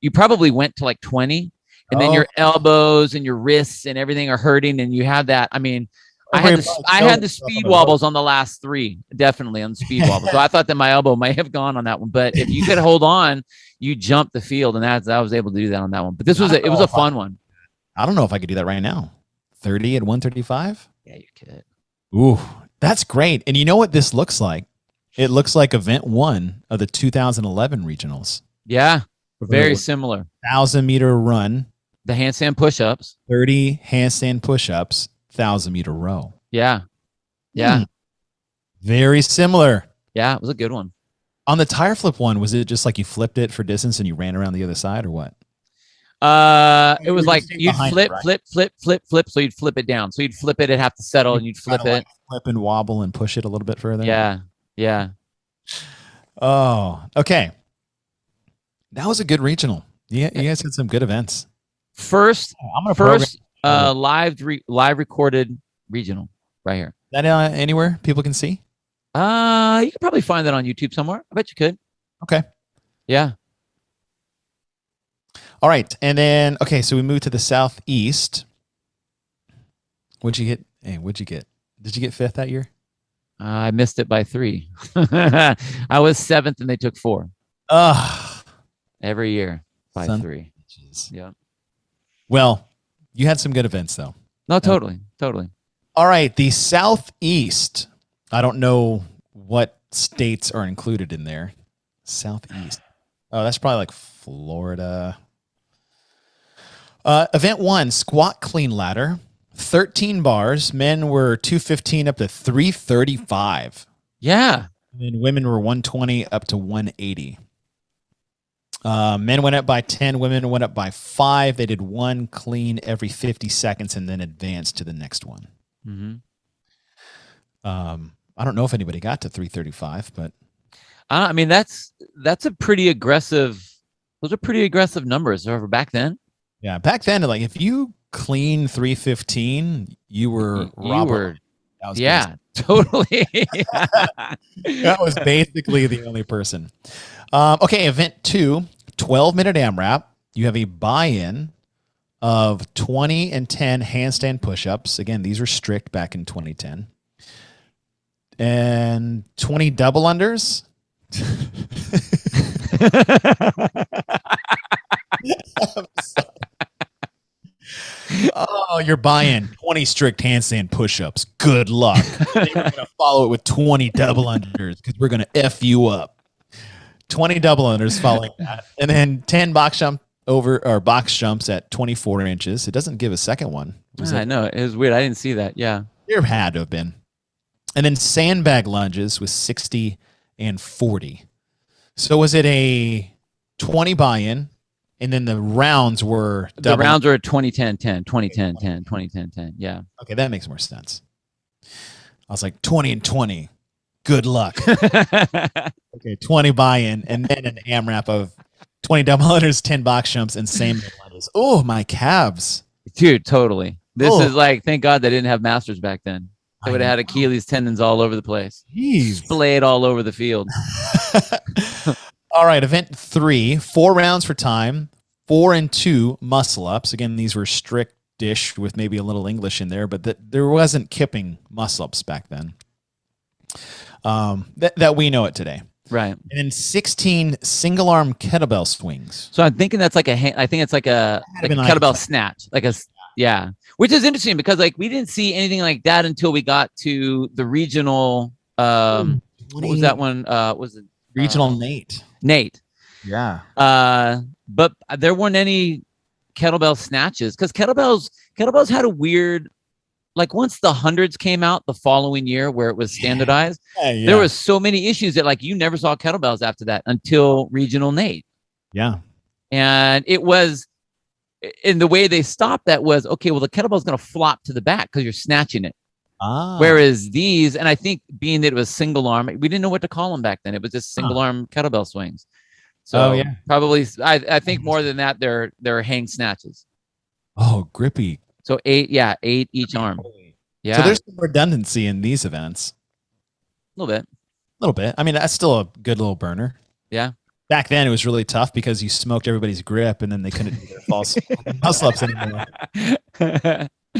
you probably went to like 20, and then your elbows and your wrists and everything are hurting, and you have that. I mean, I had the speed wobbles on the last 3, definitely on the speed wobble. So I thought that my elbow might have gone on that one, but if you could hold on, you jump the field, and I was able to do that on that one. But it was a fun one. I don't know if I could do that right now. 30 at 135? Yeah, you could. Ooh, that's great. And you know what this looks like? It looks like event 1 of the 2011 regionals. Yeah, very similar. 1,000-meter run. The handstand push-ups. 30 handstand push-ups, 1,000-meter row. Yeah. Yeah. Very similar. Yeah, it was a good one. On the tire flip one, was it just like you flipped it for distance and you ran around the other side, or what? It was like you'd flip. So you'd flip it down. So you'd flip it, it'd have to settle, and you'd flip it. Like flip and wobble and push it a little bit further. Yeah. Yeah. Oh, okay. That was a good regional. Yeah, you guys had some good events. First live recorded regional right here. That anywhere people can see? You could probably find that on YouTube somewhere. I bet you could. Okay. Yeah. All right. And then, okay, so we moved to the Southeast. What'd you get? Hey, what'd you get? Did you get 5th that year? I missed it by 3. I was 7th and they took 4. Every year by 3. Yeah. Well, you had some good events though. No, totally. All right. The Southeast. I don't know what states are included in there. Southeast. Oh, that's probably like Florida. Event 1, squat clean ladder, 13 bars. Men were 215 up to 335. Yeah. And then women were 120 up to 180. Men went up by 10. Women went up by 5. They did 1 clean every 50 seconds and then advanced to the next one. Mm-hmm. I don't know if anybody got to 335, but I mean, that's a pretty aggressive. Those are pretty aggressive numbers over back then. Yeah, back then, like if you clean 315, you were Robert. Yeah, totally. That was basically the only person. Okay, event 2, 12-minute Amrap. You have a buy-in of 20 and 10 handstand push-ups. Again, these were strict back in 2010. And 20 double unders. Oh, you're buying 20 strict handstand push-ups. Good luck. We're going to follow it with 20 double unders because we're going to F you up. 20 double unders following that. And then 10 box jumps at 24 inches. It doesn't give a second one. I know. It was weird. I didn't see that. Yeah. There had to have been. And then sandbag lunges with 60 and 40. So was it a 20 buy-in? And then the rounds were double. The rounds were 20-10-10, 20-10-10, 20-10-10. Yeah. Okay, that makes more sense. I was like 20 and 20. Good luck. Okay, 20 buy-in and then an AMRAP of 20 double unders, 10 box jumps, and same lunges. Oh, my calves. Dude, totally. This is like, thank God they didn't have masters back then. They would have had Achilles tendons all over the place. Jeez. Splayed all over the field. All right, event 3, 4 rounds for time, 4 and 2 muscle ups. Again, these were strict-ish with maybe a little English in there, but there wasn't kipping muscle ups back then. That we know it today. Right. And then 16 single arm kettlebell swings. So I'm thinking that's like I think it's like a kettlebell snatch. Yeah. Which is interesting because like we didn't see anything like that until we got to the regional what was that one? Was it regional Nate? Yeah. But there weren't any kettlebell snatches because kettlebells had a weird, like once the hundreds came out the following year where it was standardized, there was so many issues that like you never saw kettlebells after that until regional Nate. Yeah. And it was, in the way they stopped that was, okay, well, the kettlebell's going to flop to the back because you're snatching it. Whereas these, and I think being that it was single arm, we didn't know what to call them back then. It was just single arm kettlebell swings. So probably, I think more than that, they're hang snatches. Oh, grippy. So 8 each arm. Yeah. So there's some redundancy in these events. A little bit. I mean, that's still a good little burner. Yeah. Back then, it was really tough because you smoked everybody's grip, and then they couldn't do their false muscle-ups anymore.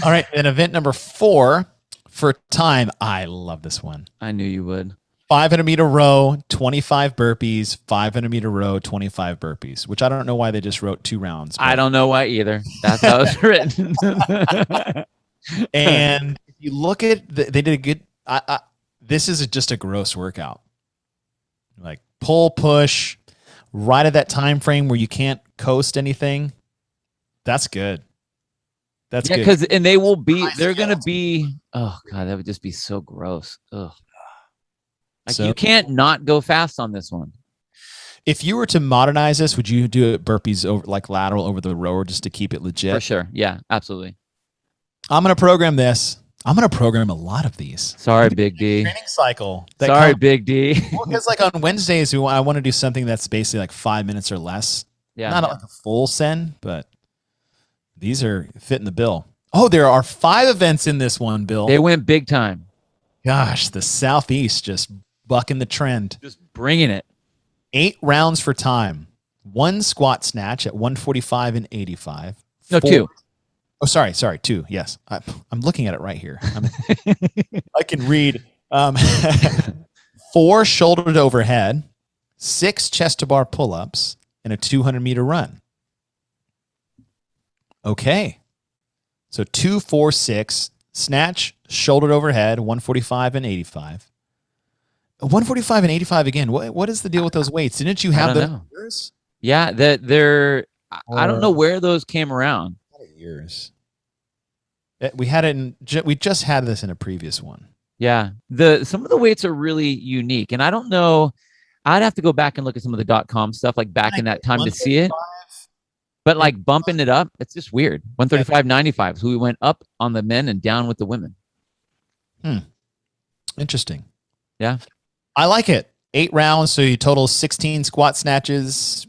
All right, and event number 4 for time. I love this one. I knew you would. 500-meter row, 25 burpees, 500-meter row, 25 burpees, which I don't know why they just wrote 2 rounds. I don't know why either. That's how it's written. And if you look at, they did a good, this is just a gross workout. Like pull, push, right at that time frame where you can't coast anything. That's good. That's good. Because, and they will be, they're going to be, oh God, that would just be so gross. Ugh. Like you can't not go fast on this one. If you were to modernize this, would you do it burpees over like lateral over the rower just to keep it legit? For sure. Yeah, absolutely. I'm going to program this. I'm going to program a lot of these. Sorry, Big D. Training cycle. Sorry, Big D. Well, because like on Wednesdays, I want to do something that's basically like 5 minutes or less. Yeah. Not like a full send, but these are fitting the bill. Oh, there are 5 events in this one, Bill. They went big time. Gosh, the Southeast just bucking the trend. Just bringing it. 8 rounds for time. 1 squat snatch at 145 and 85. No, 2. Oh, sorry, 2. Yes, I'm looking at it right here. I can read. 4 shoulder to overhead, 6 chest to bar pull-ups, and a 200-meter run. Okay. So 2, 4, 6, snatch, shoulder to overhead, 145 and 85. 145 and 85 again. What is the deal with those weights? Didn't you have those? Yeah, they're. I don't know where those came around. Years. We had it we just had this in a previous one. Yeah, some of the weights are really unique, and I don't know. I'd have to go back and look at some of the .com stuff like back in that time to see it. But like bumping it up, it's just weird. 135.95. So we went up on the men and down with the women. Interesting. Yeah. I like it. 8 rounds, so you total 16 squat snatches,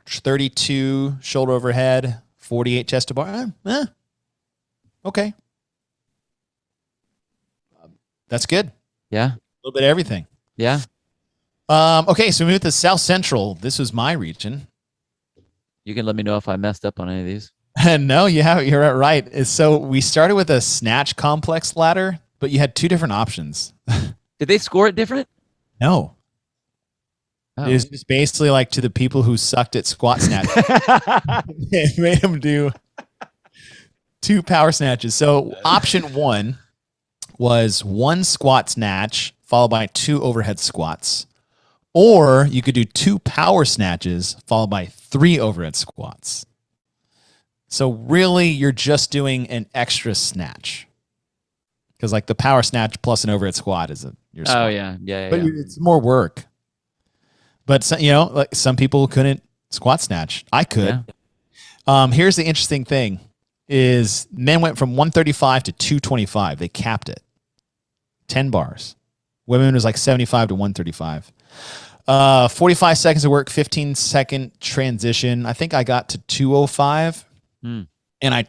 32 shoulder overhead, 48 chest to bar. Okay. That's good. Yeah. A little bit of everything. Yeah. Okay, so we move to South Central. This was my region. You can let me know if I messed up on any of these. No, you have it. You're right. So we started with a snatch complex ladder, but you had 2 different options. Did they score it different? No. Oh. It was just basically like to the people who sucked at squat snatch. It made them do 2 power snatches. So option 1 was 1 squat snatch followed by 2 overhead squats. Or you could do 2 power snatches followed by 3 overhead squats. So really, you're just doing an extra snatch. Because like the power snatch plus an overhead squat is your squat. Oh, yeah. But it's more work. But, like some people couldn't squat snatch. I could. Yeah. Here's the interesting thing is men went from 135 to 225. They capped it. 10 bars. Women was like 75 to 135. 45 seconds of work, 15-second transition. I think I got to 205. And I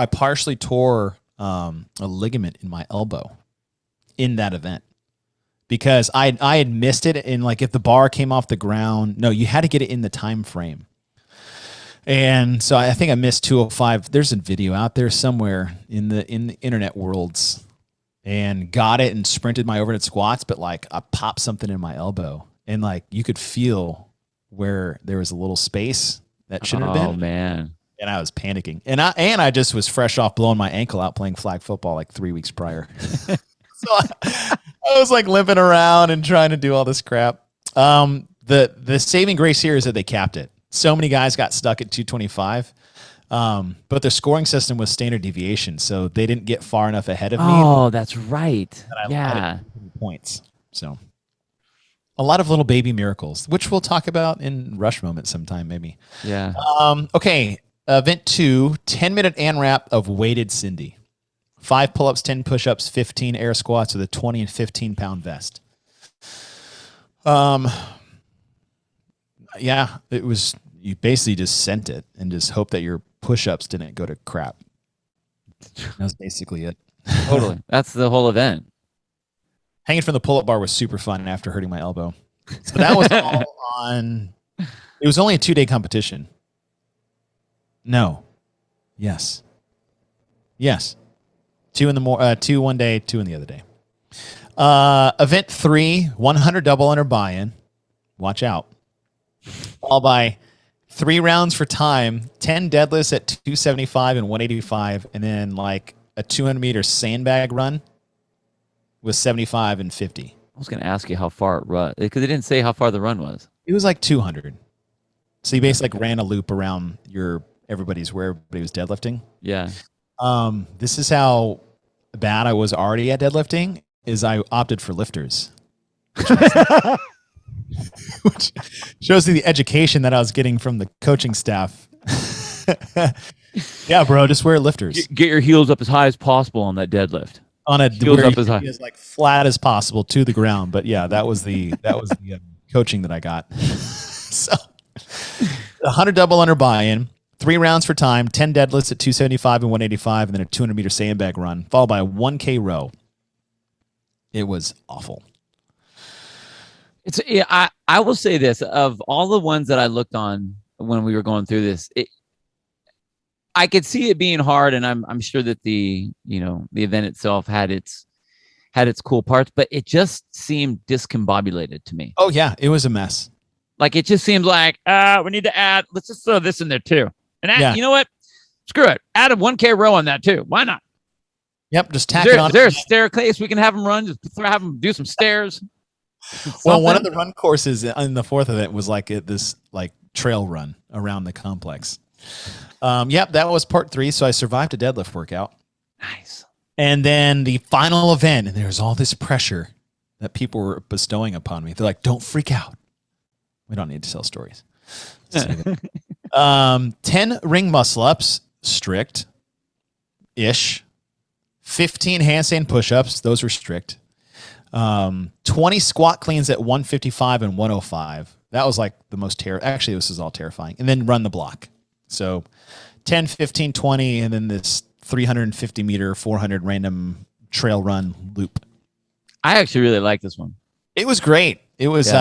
partially tore a ligament in my elbow in that event because I had missed it. And like, if the bar came off the ground, no, you had to get it in the time frame. And so I think I missed 205. There's a video out there somewhere in the internet worlds and got it and sprinted my overhead squats. But like I popped something in my elbow and like you could feel where there was a little space that shouldn't have been. Oh man. And I was panicking. And I just was fresh off blowing my ankle out playing flag football like 3 weeks prior. So I was like limping around and trying to do all this crap. The saving grace here is that they capped it. So many guys got stuck at 225. But their scoring system was standard deviation, so they didn't get far enough ahead of me. Oh, that's right. Yeah. Points. So a lot of little baby miracles, which we'll talk about in Rush Moment sometime, maybe. Yeah. Okay. Event 2, 10-minute Amrap of weighted Cindy. 5 pull-ups, 10 push-ups, 15 air squats with a 20 and 15-pound vest. Yeah, it was, you basically just sent it and just hope that your push-ups didn't go to crap. That was basically it. Totally. That's the whole event. Hanging from the pull-up bar was super fun after hurting my elbow. So that was all on. It was only a 2-day competition. No. Yes. 2 one day, 2 in the other day. Event 3, 100 double under buy-in. Watch out. Followed by 3 rounds for time, 10 deadlifts at 275 and 185, and then like a 200-meter sandbag run with 75 and 50. I was going to ask you how far it run, because they didn't say how far the run was. It was like 200. So you basically like ran a loop around where everybody was deadlifting. Yeah. This is how bad I was already at deadlifting. Is I opted for lifters, which shows you the education that I was getting from the coaching staff. Yeah, bro, just wear lifters. Get your heels up as high as possible on that deadlift. On a heels up as high, as like flat as possible to the ground. But yeah, that was the coaching that I got. So 100 double under buy-in, 3 rounds for time, 10 deadlifts at 275 and 185, and then a 200-meter sandbag run, followed by a 1K row. It was awful. I will say this, of all the ones that I looked on when we were going through this, I could see it being hard, and I'm sure that the event itself had its cool parts, but it just seemed discombobulated to me. Oh yeah, it was a mess. Like it just seemed like we need to add. Let's just throw this in there too, and you know what? Screw it. Add a 1K row on that too. Why not? Yep, just tack it on. Is there a staircase we can have them run? Just have them do some stairs. Well, one of the run courses in the 4th event was like this like trail run around the complex. Yep, that was part 3. So I survived a deadlift workout. Nice. And then the final event, and there's all this pressure that people were bestowing upon me. They're like, "Don't freak out. We don't need to tell stories." 10 ring muscle ups, strict-ish. 15 handstand push-ups. Those were strict. 20 squat cleans at 155 and 105. That was like the most actually, this is all terrifying. And then run the block. So 10, 15, 20, and then this 350 meter, 400 random trail run loop. I actually really like this one. It was great. It was,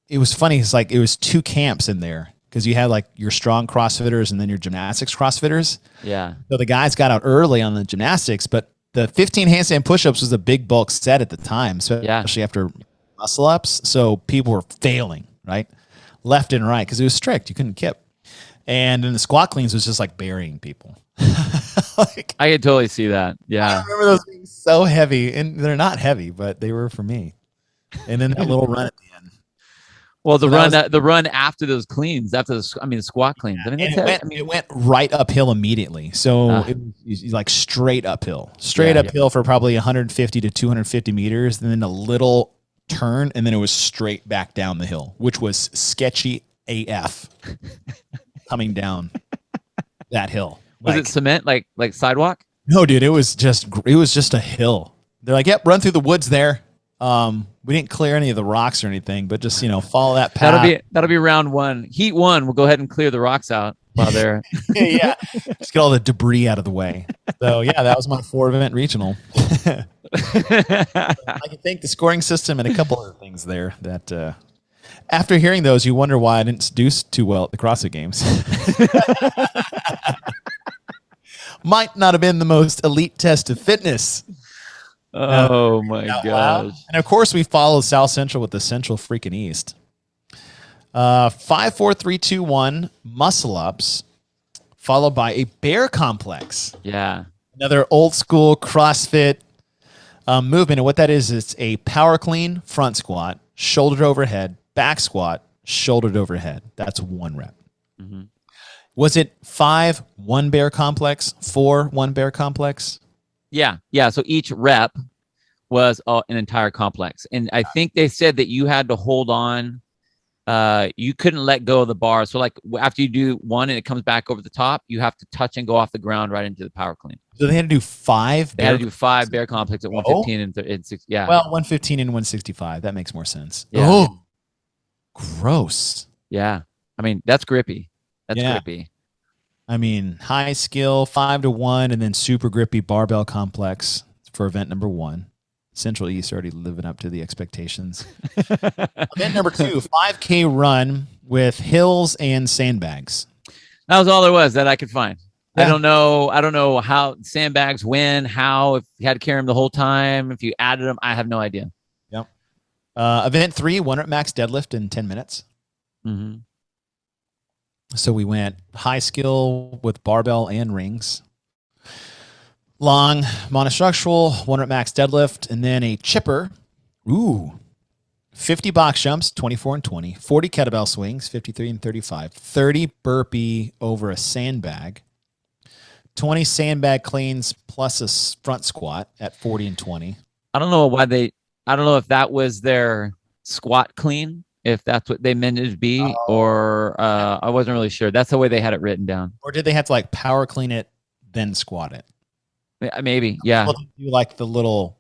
it was funny. It's like, it was 2 camps in there. Because you had like your strong CrossFitters and then your gymnastics CrossFitters. Yeah. So the guys got out early on the gymnastics, but the 15 handstand push-ups was a big bulk set at the time, especially after muscle ups. So people were failing, right? Left and right, because it was strict. You couldn't kip. And then the squat cleans was just like burying people. Like, I could totally see that. Yeah. I remember those being so heavy, and they're not heavy, but they were for me. And then that little run at the end. Well, the run after those cleans, the squat cleans. I mean, it went right uphill immediately. So it was like straight uphill for probably 150 to 250 meters, and then a little turn, and then it was straight back down the hill, which was sketchy AF coming down that hill. Was it cement, like sidewalk? No, dude, it was just a hill. They're like, "Yep, run through the woods there." We didn't clear any of the rocks or anything, but just, follow that path. That'll be round 1. Heat 1, we'll go ahead and clear the rocks out while they're yeah. Just get all the debris out of the way. So yeah, that was my 4-event regional. I can thank the scoring system and a couple other things there that after hearing those, you wonder why I didn't do too well at the CrossFit Games. Might not have been the most elite test of fitness. Oh my gosh. And of course we follow South Central with the Central freaking East. 5, 4, 3, 2, 1 muscle ups, followed by a bear complex. Yeah. Another old school CrossFit movement. And what that is, it's a power clean front squat, shouldered overhead, back squat, shouldered overhead. That's 1 rep. Mm-hmm. Was it 5, 1 bear complex, 4, 1 bear complex? Yeah. So each rep was an entire complex. And I think they said that you had to hold on. You couldn't let go of the bar. So like after you do 1 and it comes back over the top, you have to touch and go off the ground right into the power clean. So they had to do 5? They had to do 5 bear complex at 115 and 6. Yeah. Well, 115 and 165. That makes more sense. Yeah. Oh, gross. Yeah. I mean, that's grippy. That's grippy. I mean, high skill, 5 to 1, and then super grippy barbell complex for event number 1. Central East already living up to the expectations. Event number 2, 5K run with hills and sandbags. That was all there was that I could find. Yeah. I don't know how sandbags when, how, if you had to carry them the whole time, if you added them, I have no idea. Yep. Event 3, 1 rep max deadlift in 10 minutes. Mm-hmm. So we went high skill with barbell and rings. Long monostructural, 1 rep max deadlift, and then a chipper. Ooh. 50 box jumps, 24 and 20. 40 kettlebell swings, 53 and 35. 30 burpee over a sandbag. 20 sandbag cleans plus a front squat at 40 and 20. I don't know if that was their squat clean, if that's what they meant it to be, or I wasn't really sure. That's the way they had it written down. Or did they have to like power clean it, then squat it? Maybe, yeah. Do like the little...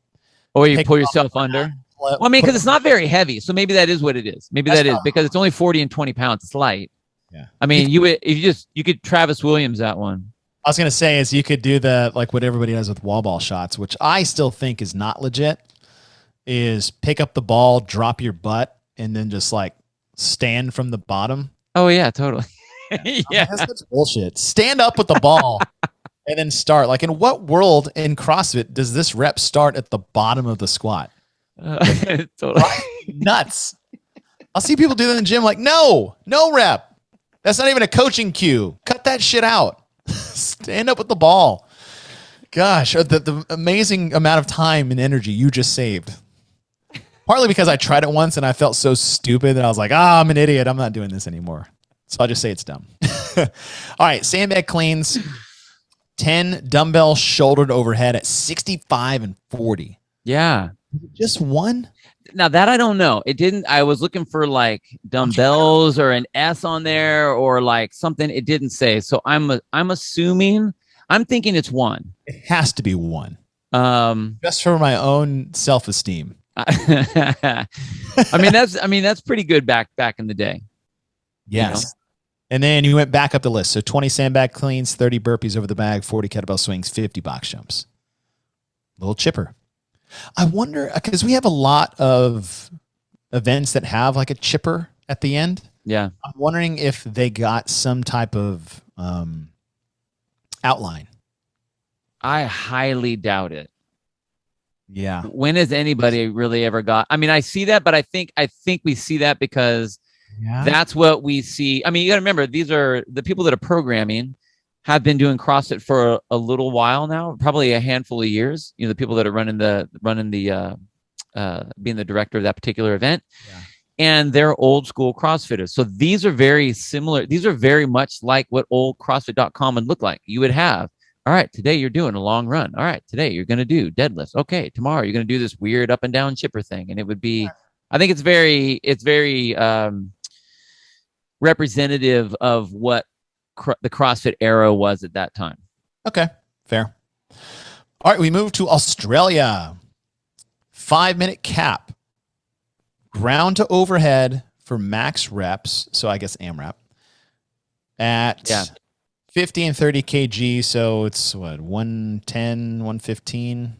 Or you pull yourself under. Well, I mean, because it's not very heavy, so maybe that is what it is. Maybe that is because it's only 40 and 20 pounds. It's light. Yeah. I mean, you could Travis Williams that one. I was gonna say is you could do the like what everybody does with wall ball shots, which I still think is not legit. Is pick up the ball, drop your butt, and then just like stand from the bottom. Oh yeah, totally. Yeah, that's bullshit. Stand up with the ball. And then start. Like, in what world in CrossFit does this rep start at the bottom of the squat? Totally. Nuts. I'll see people do that in the gym like, no rep. That's not even a coaching cue. Cut that shit out. Stand up with the ball. Gosh, the amazing amount of time and energy you just saved. Partly because I tried it once and I felt so stupid that I was like, I'm an idiot. I'm not doing this anymore. So I'll just say it's dumb. All right, sandbag cleans. 10 dumbbell shouldered overhead at 65 and 40. Yeah. Just one? Now that I don't know. It didn't. I was looking for like dumbbells or an S on there or like something. It didn't say. So I'm assuming. I'm thinking it's one. It has to be one. Just for my own self-esteem. I mean that's pretty good back in the day. Yes. You know? And then you went back up the list. So 20 sandbag cleans, 30 burpees over the bag, 40 kettlebell swings, 50 box jumps. Little chipper. I wonder, because we have a lot of events that have like a chipper at the end. Yeah. I'm wondering if they got some type of outline. I highly doubt it. Yeah. When has anybody really ever got? I mean, I see that, but I think we see that because that's what we see. I mean, you got to remember, these are the people that are programming have been doing CrossFit for a little while now, probably a handful of years. You know, the people that are running the being the director of that particular event, and they're old school CrossFitters. So these are very similar. These are very much like what old CrossFit.com would look like. You would have, all right, today you're doing a long run. All right, today you're going to do deadlifts. Okay, tomorrow you're going to do this weird up and down chipper thing, and it would be. I think it's very representative of what the CrossFit era was at that time. Okay, fair. All right, we move to Australia. 5-minute cap. Ground to overhead for max reps. So I guess Amrap. At 50 and 30 kg. So it's what, 110, 115?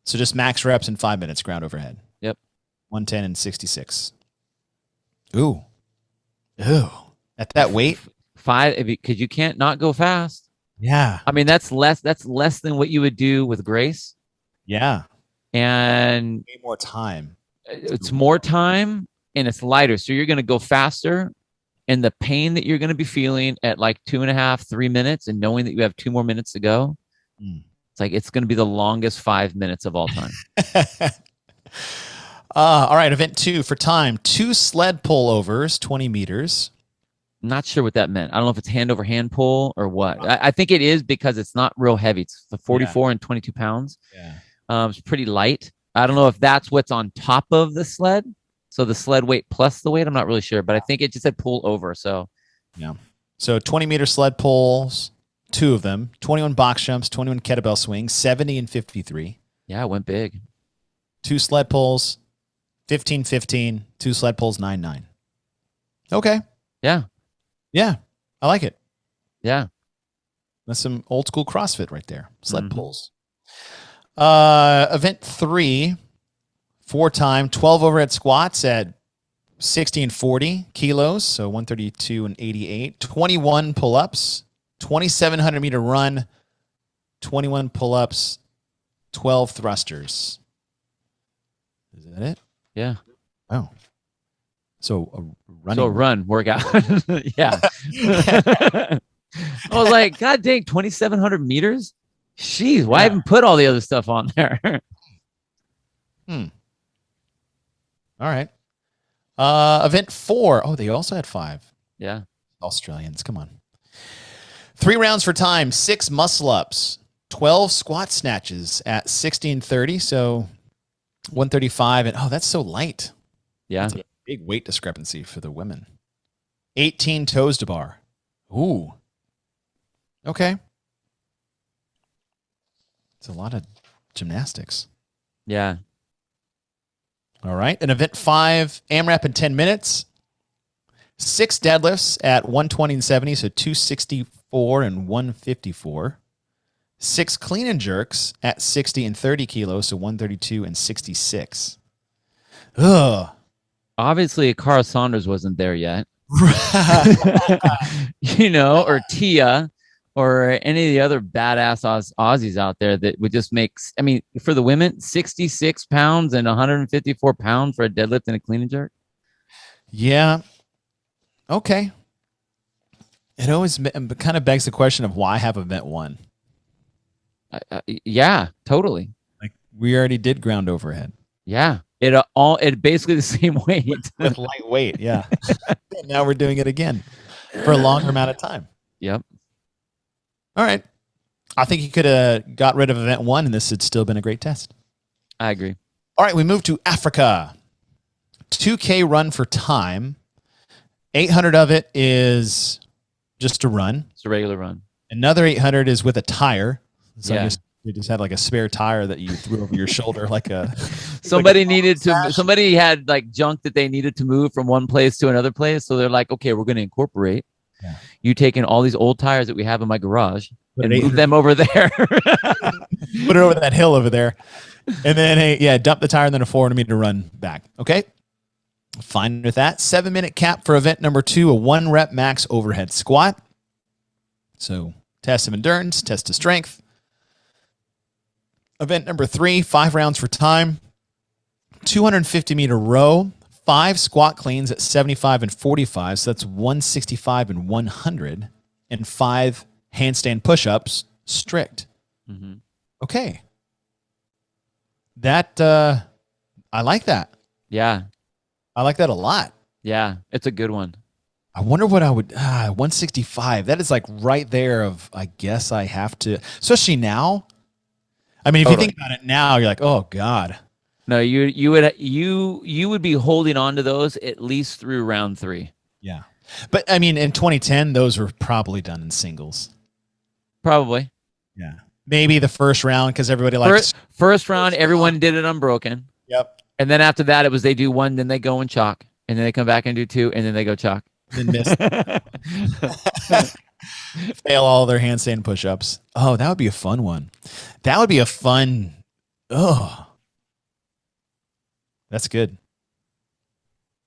So just max reps in 5 minutes, ground overhead. Yep. 110 and 66. Ooh. At that weight? 5, because you can't not go fast. Yeah. I mean, that's less than what you would do with Grace. Yeah. And way more time. It's more time and it's lighter. So you're going to go faster, and the pain that you're going to be feeling at like 2.5, 3 minutes and knowing that you have 2 more minutes to go. It's like, it's going to be the longest 5 minutes of all time. All right. Event 2 for time. 2 sled pullovers, 20 meters. Not sure what that meant. I don't know if it's hand over hand pull or what. I think it is because it's not real heavy. It's 44 and 22 pounds. Yeah. It's pretty light. I don't know if that's what's on top of the sled. So the sled weight plus the weight, I'm not really sure, but I think it just said pull over. So yeah. So 20-meter sled pulls, 2 of them, 21 box jumps, 21 kettlebell swings, 70 and 53. Yeah, it went big. 2 sled pulls, 15, 15, 2 sled pulls, 9, 9. Okay. Yeah. Yeah. I like it. Yeah. That's some old school CrossFit right there. Sled pulls. Event 3, 4-time, 12 overhead squats at 60 and 40 kilos, so 132 and 88. 21 pull-ups, 2,700 meter run, 21 pull-ups, 12 thrusters. Is that it? Yeah. Oh. So a running. So a run workout. Yeah. I was like, God dang, 2,700 meters? Jeez, why even put all the other stuff on there? All right. Event 4. Oh, they also had 5. Yeah. Australians, come on. 3 rounds for time, 6 muscle ups, 12 squat snatches at 60 and 30, so 135. And that's so light. Yeah. That's a big weight discrepancy for the women. 18 toes to bar. Ooh. Okay. It's a lot of gymnastics. Yeah. All right. And event 5, AMRAP in 10 minutes. 6 deadlifts at 120 and 70, so 264 and 154. 6 clean and jerks at 60 and 30 kilos, so 132 and 66. Ugh. Obviously, Carl Saunders wasn't there yet. Or Tia, or any of the other badass Aussies out there that would just make, for the women, 66 pounds and 154 pounds for a deadlift and a clean and jerk. Yeah. Okay. It always kind of begs the question of why have event 1? Yeah, totally. Like we already did ground overhead. Yeah. It basically the same weight. With light weight, yeah. Now we're doing it again for a longer amount of time. Yep. All right. I think you could have got rid of event 1 and this had still been a great test. I agree. All right, we move to Africa. 2K run for time. 800 of it is just a run. It's a regular run. Another 800 is with a tire. So yeah. You just had like a spare tire that you threw over your shoulder, like a somebody had like junk that they needed to move from one place to another place. So they're like, okay, we're going to incorporate you taking all these old tires that we have in my garage and move them over there. Put it over that hill over there. And then, dump the tire and then a 400 meter run back. Okay. Fine with that. 7-minute cap for event number 2, a 1 rep max overhead squat. So test of endurance, test of strength. Event number 3, 5 rounds for time, 250 meter row, 5 squat cleans at 75 and 45. So that's 165 and 100, and 5 handstand push-ups strict. Mm-hmm. Okay. That, I like that. Yeah. I like that a lot. Yeah. It's a good one. I wonder what I would, 165. That is like right there of, I guess I have to, especially now. I mean, if you think about it now, you're like, oh God. No, you would be holding on to those at least through round 3. Yeah. But I mean, in 2010, those were probably done in singles. Probably. Yeah. Maybe the first round, because everybody likes first round, everyone did it unbroken. Yep. And then after that, it was they do 1, then they go and chalk, and then they come back and do 2, and then they go chalk. Then miss. Fail all their handstand push-ups. Oh, that would be a fun one. That would be a fun. Oh, that's good.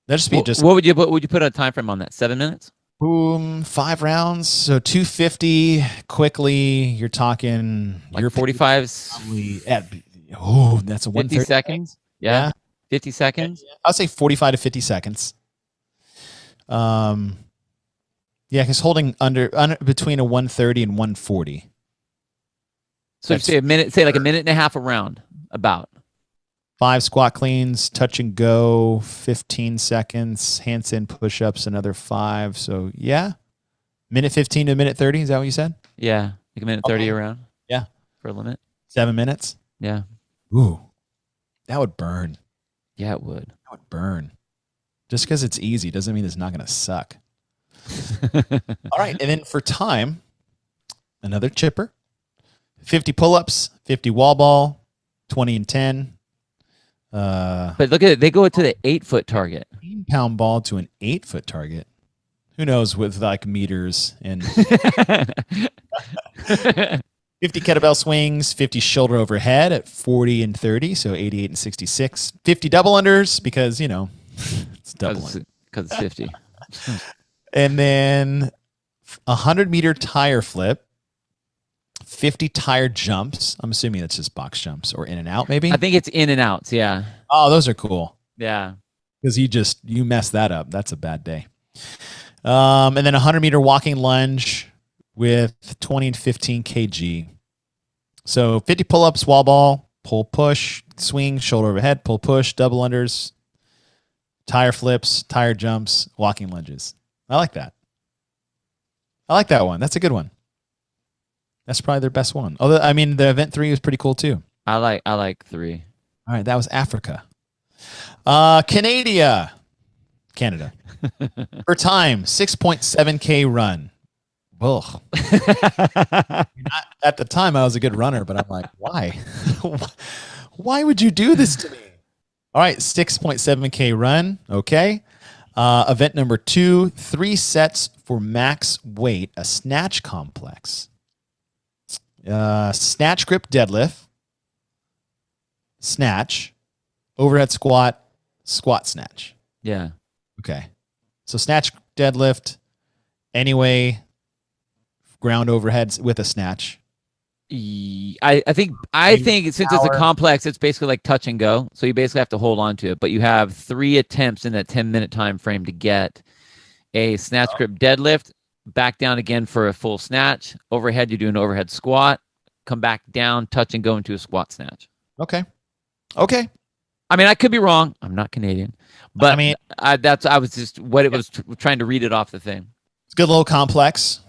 That just be just. What would you put? Would you put a time frame on that? 7 minutes. Boom, 5 rounds. So 250 quickly. You're talking like 45s. That's a 50 seconds. Yeah. 50 seconds. I'll say 45 to 50 seconds. Yeah, because holding under between a 130 and 140. So say a minute, say like a minute and a half a round, about. 5 squat cleans, touch and go, 15 seconds, handstand push-ups, another 5. So yeah, minute 15 to minute 30. Is that what you said? Yeah, like a minute 30 around. Yeah, for a limit. 7 minutes. Yeah. Ooh, that would burn. Yeah, it would. That would burn. Just because it's easy doesn't mean it's not going to suck. All right, and then for time, another chipper. 50 pull-ups, 50 wall ball, 20 and 10. But look at it. They go to the 8-foot target. 18-pound ball to an 8-foot target. Who knows with like meters and 50 kettlebell swings, 50 shoulder overhead at 40 and 30, so 88 and 66. 50 double unders because, it's double under. Because it's 50. And then 100-meter tire flip, 50 tire jumps. I'm assuming that's just box jumps or in and out, maybe? I think it's in and outs, yeah. Oh, those are cool. Yeah. Because you messed that up. That's a bad day. And then 100-meter walking lunge with 20 and 15 kg. So 50 pull-ups, wall ball, pull, push, swing, shoulder overhead, pull, push, double unders, tire flips, tire jumps, walking lunges. I like that. I like that one. That's a good one. That's probably their best one. Although, I mean, the event 3 was pretty cool too. I like 3. All right, that was Africa. Canada. For time, 6.7K run. Ugh. At the time, I was a good runner, but I'm like, why? Why would you do this to me? All right, 6.7K run. Okay. Event number 2, 3 sets for max weight, a snatch complex. Snatch grip deadlift, snatch, overhead squat, squat snatch. Yeah. Okay. So snatch deadlift, anyway, ground overheads with a snatch. I think since it's a complex, it's basically like touch and go. So you basically have to hold on to it, but you have 3 attempts in that 10-minute time frame to get a snatch grip deadlift, back down again for a full snatch. Overhead, you do an overhead squat, come back down, touch and go into a squat snatch. Okay. I mean, I could be wrong. I'm not Canadian, but I mean, I was just what it was trying to read it off the thing. It's a good little complex.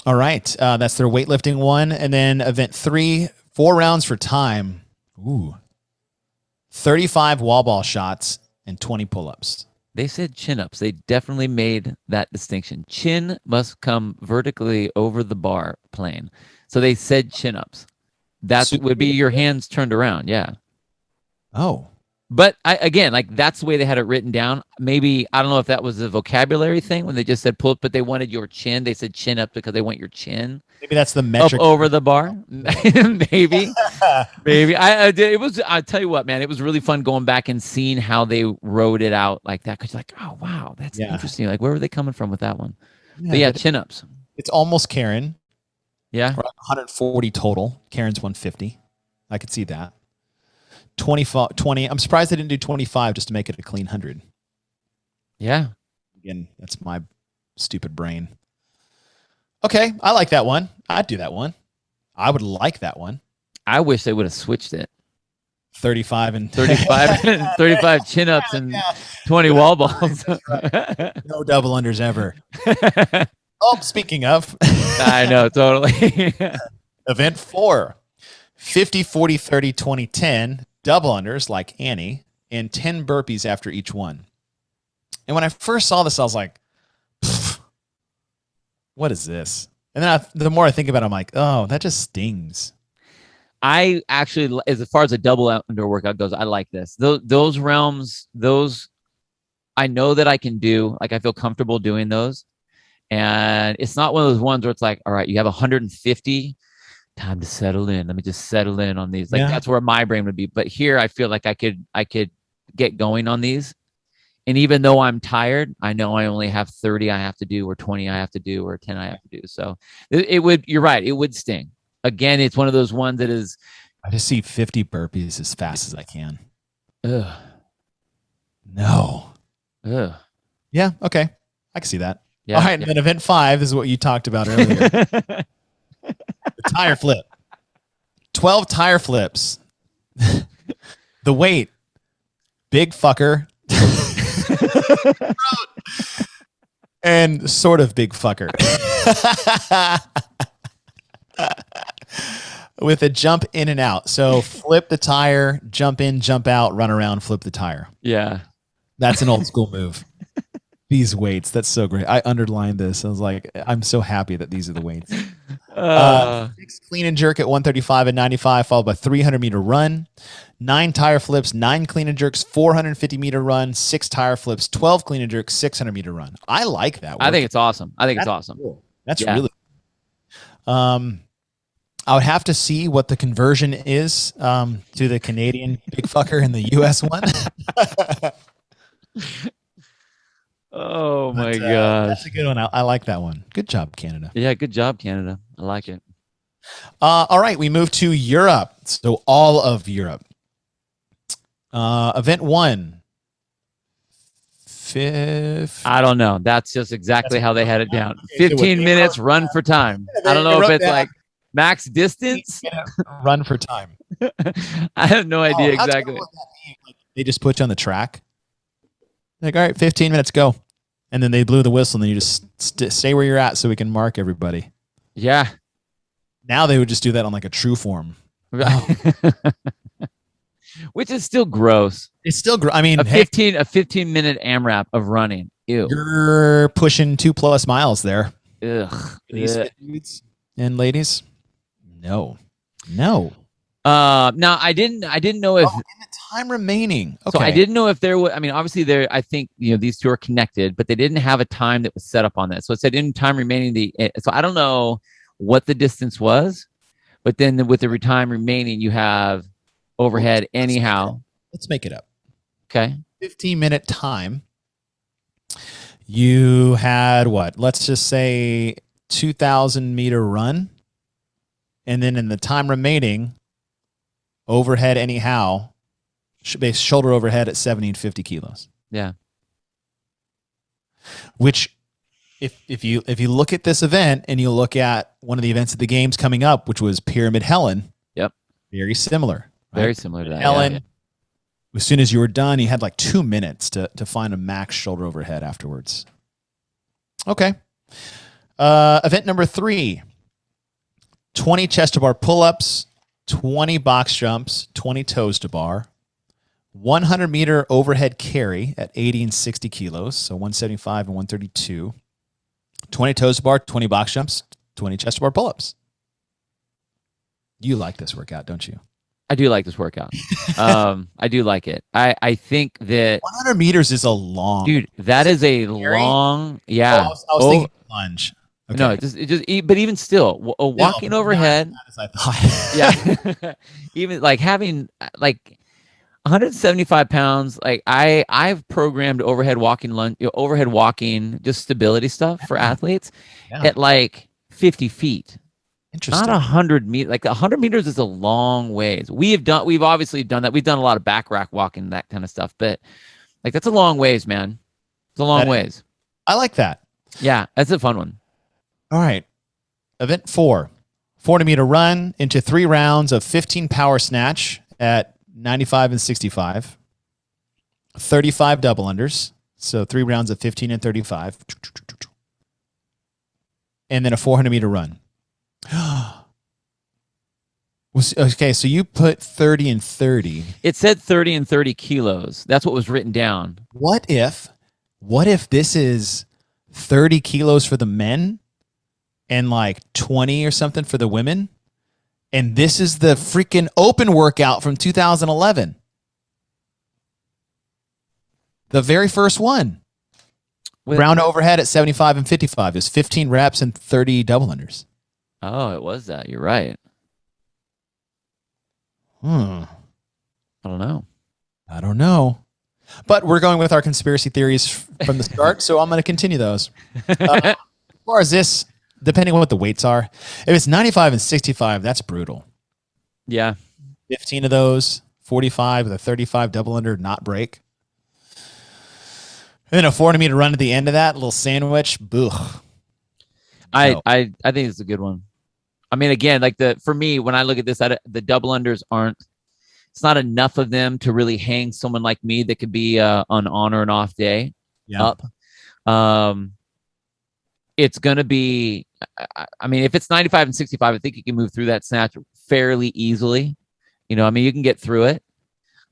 All right. That's their weightlifting one. And then event 3, 4 rounds for time. Ooh. 35 wall ball shots and 20 pull-ups. They said chin-ups. They definitely made that distinction. Chin must come vertically over the bar plane. So they said chin-ups. That would be your hands turned around. Yeah. Oh. But again, like that's the way they had it written down. Maybe, I don't know if that was a vocabulary thing when they just said pull up, but they wanted your chin. They said chin up because they want your chin. Maybe that's the metric. Up over the bar. Maybe. I tell you what, man, it was really fun going back and seeing how they wrote it out like that. Cause you're like, oh, wow, that's interesting. Like, where were they coming from with that one? Yeah, but chin ups. It's almost Karen. Yeah. 140 total. Karen's 150. I could see that. 20. I'm surprised they didn't do 25 just to make it a clean 100. Yeah. Again, that's my stupid brain. Okay, I like that one. I'd do that one. I would like that one. I wish they would have switched it. 35 and 35 chin-ups and 20 wall balls. Right. No double unders ever. Oh, speaking of. I know, totally. Event 4. 50, 40, 30, 20, 10. Double unders like Annie, and 10 burpees after each one. And when I first saw this, I was like, what is this? And then the more I think about it, I'm like, oh, that just stings. I actually, as far as a double under workout goes, I like this. Those realms, I know that I can do. Like, I feel comfortable doing those. And it's not one of those ones where it's like, all right, you have 150. Time to settle in. Let me just settle in on these. Like that's where my brain would be. But here I feel like I could get going on these. And even though I'm tired, I know I only have 30 I have to do, or 20 I have to do, or 10 I have to do. So you're right. It would sting. Again, it's one of those ones that is. I just see 50 burpees as fast as I can. Ugh. No. Ugh. Yeah. Okay. I can see that. Yeah, all right. And then event 5 is what you talked about earlier. The tire flip. 12 tire flips. The weight. Big fucker. And sort of big fucker. With a jump in and out. So flip the tire, jump in, jump out, run around, flip the tire. Yeah. That's an old school move. These weights, that's so great. I underlined this. I was like, I'm so happy that these are the weights. 6 clean and jerk at 135 and 95, followed by 300-meter run, 9 tire flips, 9 clean and jerks, 450-meter run, 6 tire flips, 12 clean and jerks, 600-meter run. I like that. I think it's awesome. It's awesome. Cool. That's really cool. I would have to see what the conversion is to the Canadian big fucker and the US one. Oh my gosh. That's a good one. I like that one. Good job, Canada. Yeah, good job, Canada. I like it. All right, we move to Europe. So all of Europe. Event 1. I don't know. That's just exactly how they had it down. 15 minutes, run for time. I don't know if it's like max distance. Run for time. I have no idea exactly. They just put you on the track. Like, all right, 15 minutes, go. And then they blew the whistle, and then you just stay where you're at so we can mark everybody. Yeah. Now they would just do that on like a true form. Which is still gross. It's still gross. I mean, a 15-minute Amrap of running. Ew. You're pushing 2+ miles there. Ugh. Dudes and ladies. No. Now I didn't know if in the time remaining. Okay. So I didn't know if there was. I mean, obviously there. I think these two are connected, but they didn't have a time that was set up on that. So it said in time remaining. So I don't know what the distance was, but then with the time remaining, you have overhead anyhow. Let's make it up. Okay. 15-minute time. You had what? Let's just say 2,000-meter run, and then in the time remaining, overhead anyhow, base shoulder overhead at 70 and 50 kilos. Yeah. Which, if you look at this event and you look at one of the events of the games coming up, which was Pyramid Helen. Yep. Very similar. Right? Very similar to that. Helen. Yeah. As soon as you were done, you had like 2 minutes to find a max shoulder overhead afterwards. Okay. Event number 3. 20 chest to bar pull-ups, 20 box jumps, 20 toes to bar, 100-meter overhead carry at 80 and 60 kilos, so 175 and 132, 20 toes to bar, 20 box jumps, 20 chest to bar pull-ups. You like this workout, don't you? I do like this workout. I do like it. I think that 100 meters is a long. Dude, that is a long. Yeah. I was thinking lunge. Okay. No, but even still, walking overhead. As I thought. Yeah. Even like having like 175 pounds. Like I've programmed overhead walking lunge, overhead walking, just stability stuff for athletes at like 50 feet. Interesting. Not 100 meters. Like 100 meters is a long ways. We've obviously done that. We've done a lot of back rack walking, that kind of stuff. But like that's a long ways, man. It's a long ways. I like that. Yeah, that's a fun one. All right. Event 4. 40-meter run into 3 rounds of 15 power snatch at 95 and 65. 35 double unders. So 3 rounds of 15 and 35. And then a 400-meter run. Okay, so you put 30 and 30. It said 30 and 30 kilos. That's what was written down. What if this is 30 kilos for the men and like 20 or something for the women? And this is the freaking open workout from 2011. The very first one. Round overhead at 75 and 55 is 15 reps and 30 double unders. Oh, it was that. You're right. I don't know. But we're going with our conspiracy theories from the start, so I'm going to continue those. As far as this, depending on what the weights are, if it's 95 and 65, that's brutal. Yeah. 15 of those, 45 with a 35 double under, not break. And then a 40-meter run at the end of that, a little sandwich. Boo. I think it's a good one. I mean, again, like for me, when I look at this, the double unders it's not enough of them to really hang someone like me that could be an on or an off day up. It's going to be, I mean, if it's 95 and 65, I think you can move through that snatch fairly easily. I mean, you can get through it.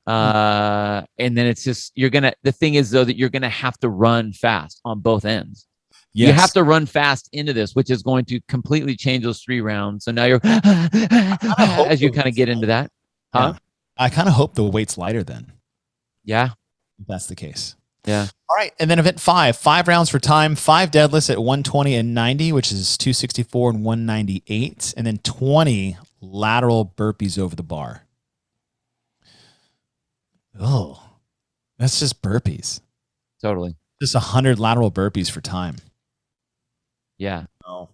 And then it's just, the thing is though, that you're going to have to run fast on both ends. Yes. You have to run fast into this, which is going to completely change those 3 rounds. So now you're, as you kind of get into that. Huh? Yeah. I kind of hope the weight's lighter then. Yeah. If that's the case. Yeah. All right. And then event 5 rounds for time, 5 deadlifts at 120 and 90, which is 264 and 198. And then 20 lateral burpees over the bar. Oh, that's just burpees. Totally. Just 100 lateral burpees for time. Yeah. Oh.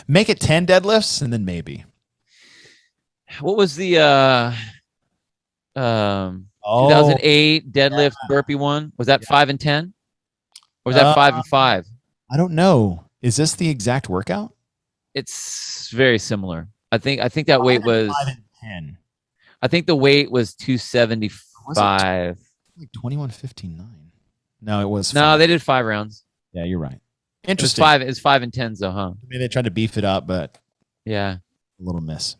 Make it 10 deadlifts and then maybe. What was the 2008 deadlift burpee one? Was that 5 and 10? Or was that 5 and 5? I don't know. Is this the exact workout? It's very similar. I think that weight was 5 and 10. I think the weight was 275. Like 21:59. No, it was. No, they did 5 rounds. Yeah, you're right. Interesting. It's 5 and 10s though, huh? Maybe they tried to beef it up, but yeah, a little miss.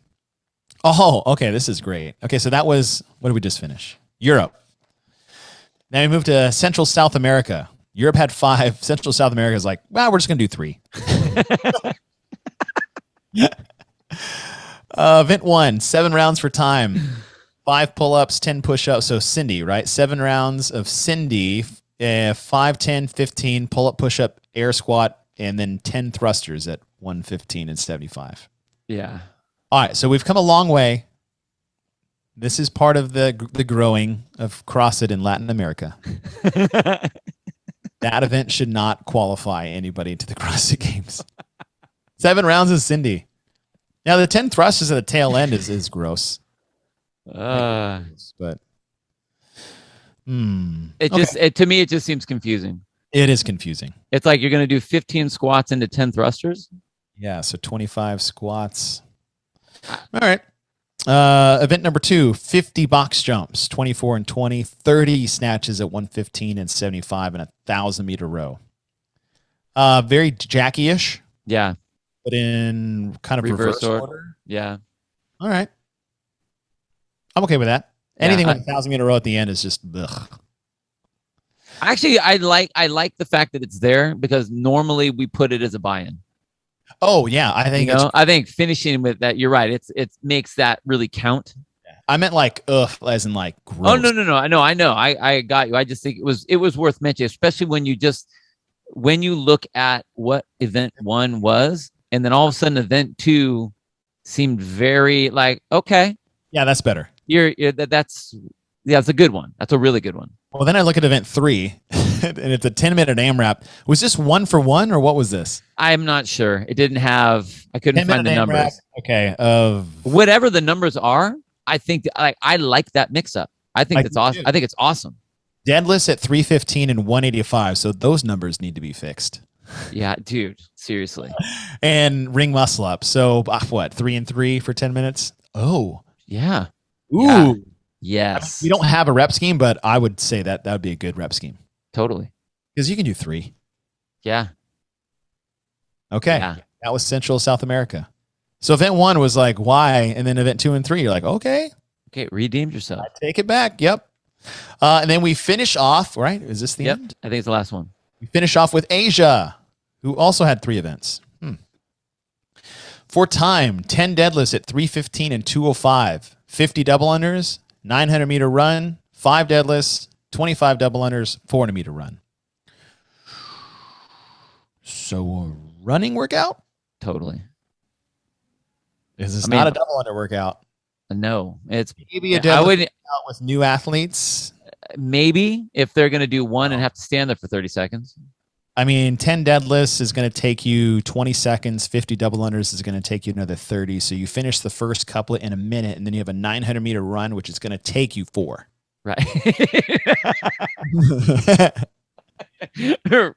Oh, okay. This is great. Okay, so that was, what did we just finish? Europe. Now we moved to Central South America. Europe had 5. Central South America is like, well, we're just going to do 3. Event 1, 7 rounds for time, 5 pull-ups, 10 push-ups. So Cindy, right? 7 rounds of Cindy, 5, 10, 15 pull-up, push-up, air squat, and then 10 thrusters at 115 and 75. Yeah. All right, so we've come a long way. This is part of the growing of CrossFit in Latin America. That event should not qualify anybody to the CrossFit Games. 7 rounds of Cindy. Now the 10 thrusters at the tail end is gross. But to me it just seems confusing. It is confusing. It's like you're going to do 15 squats into 10 thrusters. Yeah, so 25 squats. All right. Event number 2, 50 box jumps, 24 and 20, 30 snatches at 115 and 75, and a 1,000-meter row. Very Jackie-ish. Yeah. But in kind of reverse order. Yeah. All right. I'm okay with that. Anything with a 1,000-meter row at the end is just ugh. Actually, I like the fact that it's there because normally we put it as a buy-in. Oh yeah, I think I think finishing with that. You're right. It makes that really count. I meant like as in like gross. Oh no. I know. I got you. I just think it was worth mentioning, especially when you look at what event 1 was, and then all of a sudden event 2 seemed very like okay. Yeah, that's better. That's a good one. That's a really good one. Well, then I look at event 3, and it's a 10-minute AMRAP. Was this 1 for 1, or what was this? I'm not sure. It didn't have. I couldn't find the numbers. AMRAP. Okay. Of whatever the numbers are, I think I like that mix-up. I think that's awesome. I think it's awesome. Deadlifts at 315 and 185. So those numbers need to be fixed. Yeah, dude. Seriously. And ring muscle up. So what? 3 and 3 for 10 minutes? Oh. Yeah. Ooh. Yeah. Yes. We don't have a rep scheme, but I would say that would be a good rep scheme. Totally. Because you can do 3. Yeah. Okay. Yeah. That was Central South America. So event 1 was like, why? And then event 2 and 3, you're like, okay. Okay. Redeemed yourself. I take it back. Yep. And then we finish off, right? Is this the end? I think it's the last one. We finish off with Asia, who also had 3 events. For time, 10 deadlifts at 315 and 205, 50 double unders, 900-meter run, 5 deadlifts, 25 double unders, 400-meter run. So a running workout? Totally. Is this not a double under workout? No, it's maybe a double workout with new athletes. Maybe if they're going to do one and have to stand there for 30 seconds. I mean, 10 deadlifts is going to take you 20 seconds. 50 double unders is going to take you another 30. So you finish the first couplet in a minute, and then you have a 900-meter run, which is going to take you 4. Right.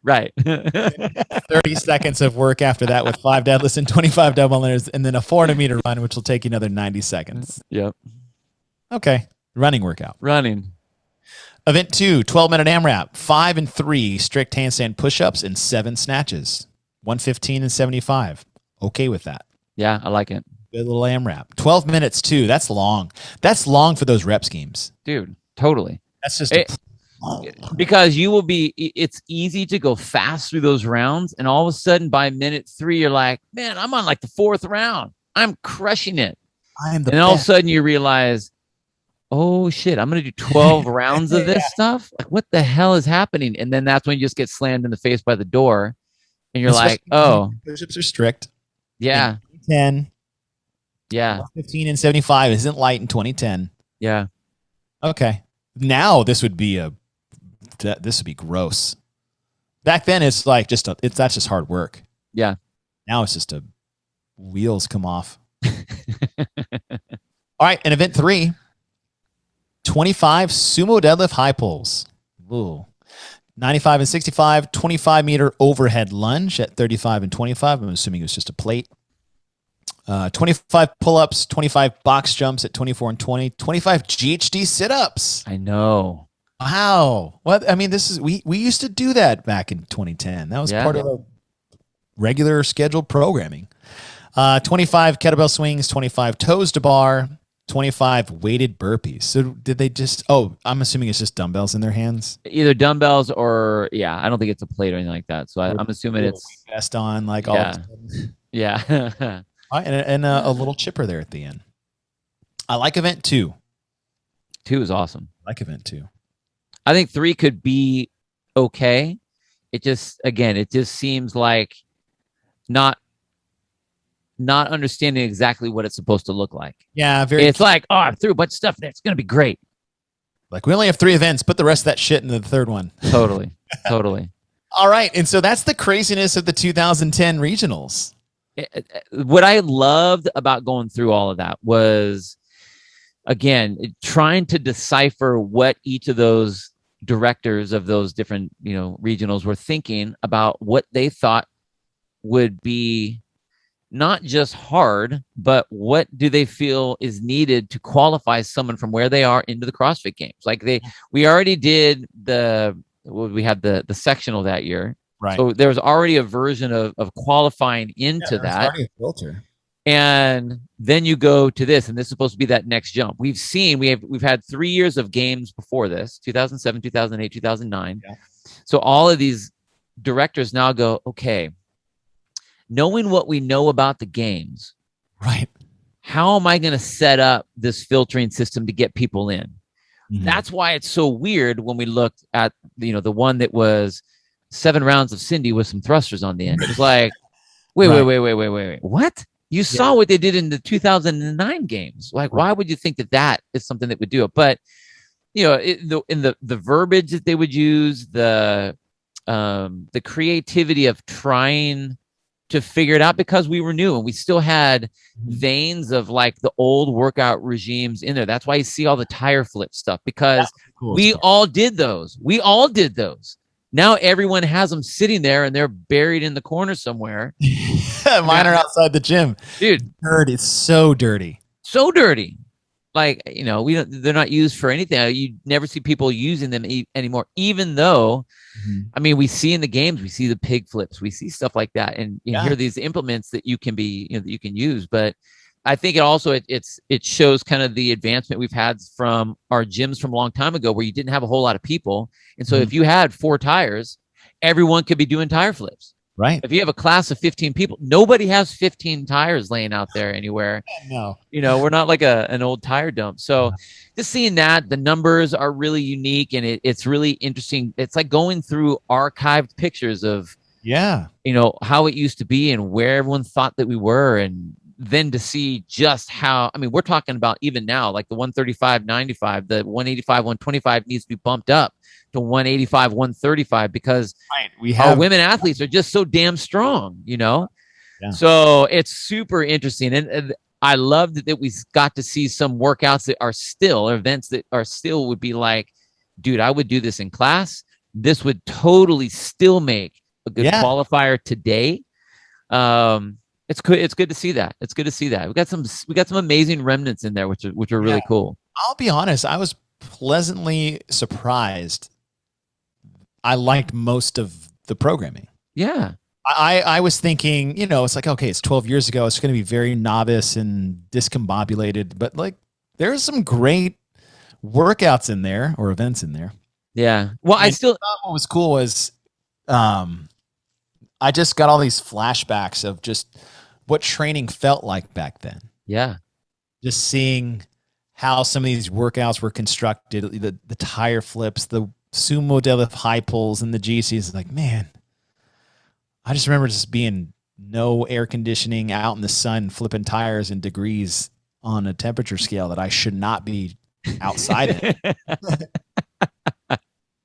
Right. 30 seconds of work after that with 5 deadlifts and 25 double unders, and then a 400-meter run, which will take you another 90 seconds. Yep. Okay. Running workout. Running. Event 2, 12-minute AMRAP, 5 and 3 strict handstand push-ups and 7 snatches, 115 and 75. Okay with that. Yeah, I like it. Good little AMRAP. 12 minutes too. That's long. That's long for those rep schemes. Dude, totally. That's just because you will be, it's easy to go fast through those rounds, and all of a sudden by minute 3, you're like, man, I'm on like the 4th round. I'm crushing it. I am the and best. All of a sudden you realize, oh shit, I'm gonna do 12 rounds of Yeah. this stuff. Like, what the hell is happening? And then that's when you just get slammed in the face by the door, and you're like, Especially oh push-ups are strict. In yeah, 2010, yeah, 15 and 75 isn't light in 2010. yeah. Okay. Now this would be gross. Back then it's like that's just hard work. Yeah. Now it's just wheels come off. All right, in event 3, 25 sumo deadlift high pulls. Ooh. 95 and 65, 25-meter overhead lunge at 35 and 25. I'm assuming it was just a plate. 25 pull-ups, 25 box jumps at 24 and 20, 25 GHD sit-ups. I know. Wow. What? I mean, we used to do that back in 2010. That was part of our regular scheduled programming. 25 kettlebell swings, 25 toes to bar, 25 weighted burpees. So did they just, I'm assuming it's just dumbbells in their hands? Either dumbbells or, I don't think it's a plate or anything like that. So I'm assuming it's vest on, like all. Yeah. And a little chipper there at the end. I like event 2. 2 is awesome. I like event 2. I think 3 could be okay. It just seems like not understanding exactly what it's supposed to look like. Yeah, it's like, I threw a bunch of stuff there. It's going to be great. Like, we only have 3 events. Put the rest of that shit in the third one. Totally. All right. And so that's the craziness of the 2010 regionals. What I loved about going through all of that was, again, trying to decipher what each of those directors of those different, regionals were thinking about what they thought would be not just hard, but what do they feel is needed to qualify someone from where they are into the CrossFit Games. Like we already did we had the sectional that year. Right. So there was already a version of qualifying into that. Already a filter. And then you go to this, and this is supposed to be that next jump. We've had 3 years of games before this, 2007, 2008, 2009. Yeah. So all of these directors now go, okay, knowing what we know about the games, right? How am I going to set up this filtering system to get people in? Mm-hmm. That's why it's so weird when we looked at, the one that was 7 rounds of Cindy with some thrusters on the end. It was like, wait, what? You saw what they did in the 2009 games. Like, why would you think that is something that would do it? But, in the verbiage that they would use, the creativity of trying to figure it out, because we were new and we still had veins of like the old workout regimes in there. That's why you see all the tire flip stuff, because we all did those. Now everyone has them sitting there and they're buried in the corner somewhere. Mine are outside the gym. Dude. Dirty. It's so dirty. So dirty. Like, they're not used for anything. You never see people using them anymore, even though, I mean, we see in the games, we see the pig flips, we see stuff like that. And you hear these implements that you can that you can use. But I think it shows kind of the advancement we've had from our gyms from a long time ago, where you didn't have a whole lot of people. And so if you had 4 tires, everyone could be doing tire flips. Right. If you have a class of 15 people, nobody has 15 tires laying out there anywhere. No. We're not like an old tire dump. So just seeing that, the numbers are really unique, and it's really interesting. It's like going through archived pictures of, how it used to be and where everyone thought that we were. And then to see just how, I mean, we're talking about even now, like the 135/95, the 185/125 needs to be bumped up to 185/135, because our women athletes are just so damn strong, Yeah. So it's super interesting. And I loved that we got to see some workouts that are still, or events that are still, would be like, dude, I would do this in class. This would totally still make a good qualifier today. It's good. It's good to see that. We got some amazing remnants in there, which are really cool. I'll be honest. I was pleasantly surprised. I liked most of the programming. Yeah. I was thinking, it's like, okay, it's 12 years ago. It's going to be very novice and discombobulated, but like, there's some great workouts in there, or events in there. Yeah. Well, I thought what was cool was, I just got all these flashbacks of just what training felt like back then. Yeah. Just seeing how some of these workouts were constructed, the tire flips, the sumo deadlift high pulls, and the GCs. Like, man, I just remember just being no air conditioning, out in the sun, flipping tires in degrees on a temperature scale that I should not be outside in.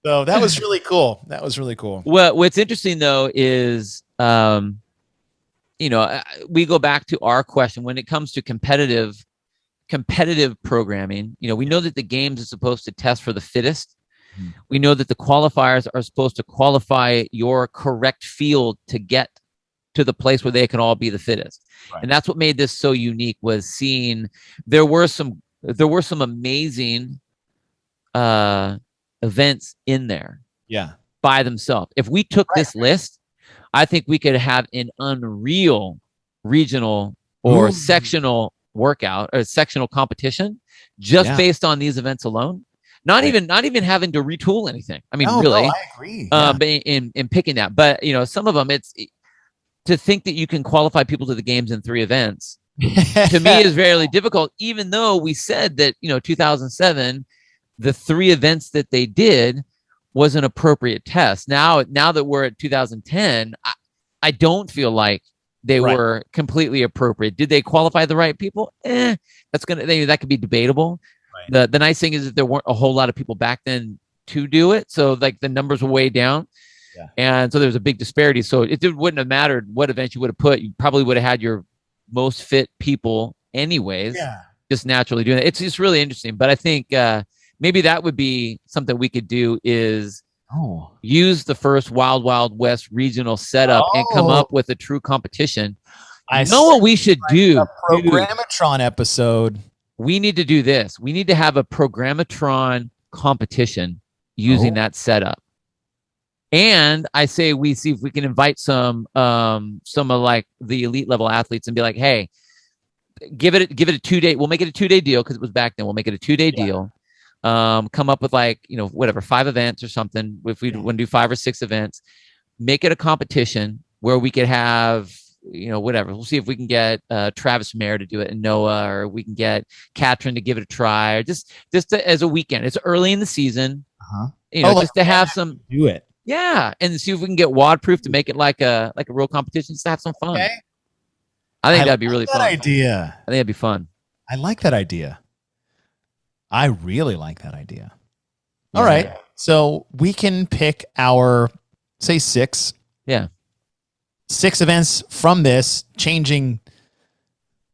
So that was really cool. That was really cool. Well, what's interesting though is, you know, we go back to our question when it comes to competitive programming. You know, we know that the games are supposed to test for the fittest. We know that the qualifiers are supposed to qualify your correct field to get to the place where they can all be the fittest. Right. And that's what made this so unique, was seeing there were some amazing events in there. Yeah. By themselves. If we took this list, I think we could have an unreal regional or sectional workout or sectional competition just based on these events alone. Not even having to retool anything. I mean, really, I agree. Yeah. In picking that, but you know, some of them, it's to think that you can qualify people to the games in 3 events. To me, is very difficult. Even though we said that, you know, 2007, the 3 events that they did was an appropriate test. Now that we're at 2010, I don't feel like they were completely appropriate. Did they qualify the right people? That could be debatable. Right. The nice thing is that there weren't a whole lot of people back then to do it. So like the numbers were way down. Yeah. And so there was a big disparity. So wouldn't have mattered what event you would have put. You probably would have had your most fit people anyways. Yeah. Just naturally doing it. It's just really interesting. But I think maybe that would be something we could do, is use the first Wild Wild West regional setup and come up with a true competition. I know what we should do. A Programmatron episode. We need to do this. We need to have a Programmatron competition using that setup. And I say we see if we can invite some of like the elite level athletes and be like, hey, give it a 2-day. We'll make it a 2-day deal because it was back then. We'll make it a 2-day deal. Come up with like, you know, whatever, 5 events or something. If we want to do 5 or 6 events, make it a competition where we could have, you know, whatever. We'll see if we can get Travis Mayer to do it, and Noah, or we can get Katrin to give it a try, or just as a weekend. It's early in the season, you know, just to have some do it. Yeah, and see if we can get WOD-proof to make it like a real competition, just to have some fun. Okay. I think that'd be really fun. Idea. I think it'd be fun. I like that idea. I really like that idea. Yeah. All right. So we can pick our, say, 6. Yeah. 6 events from this, changing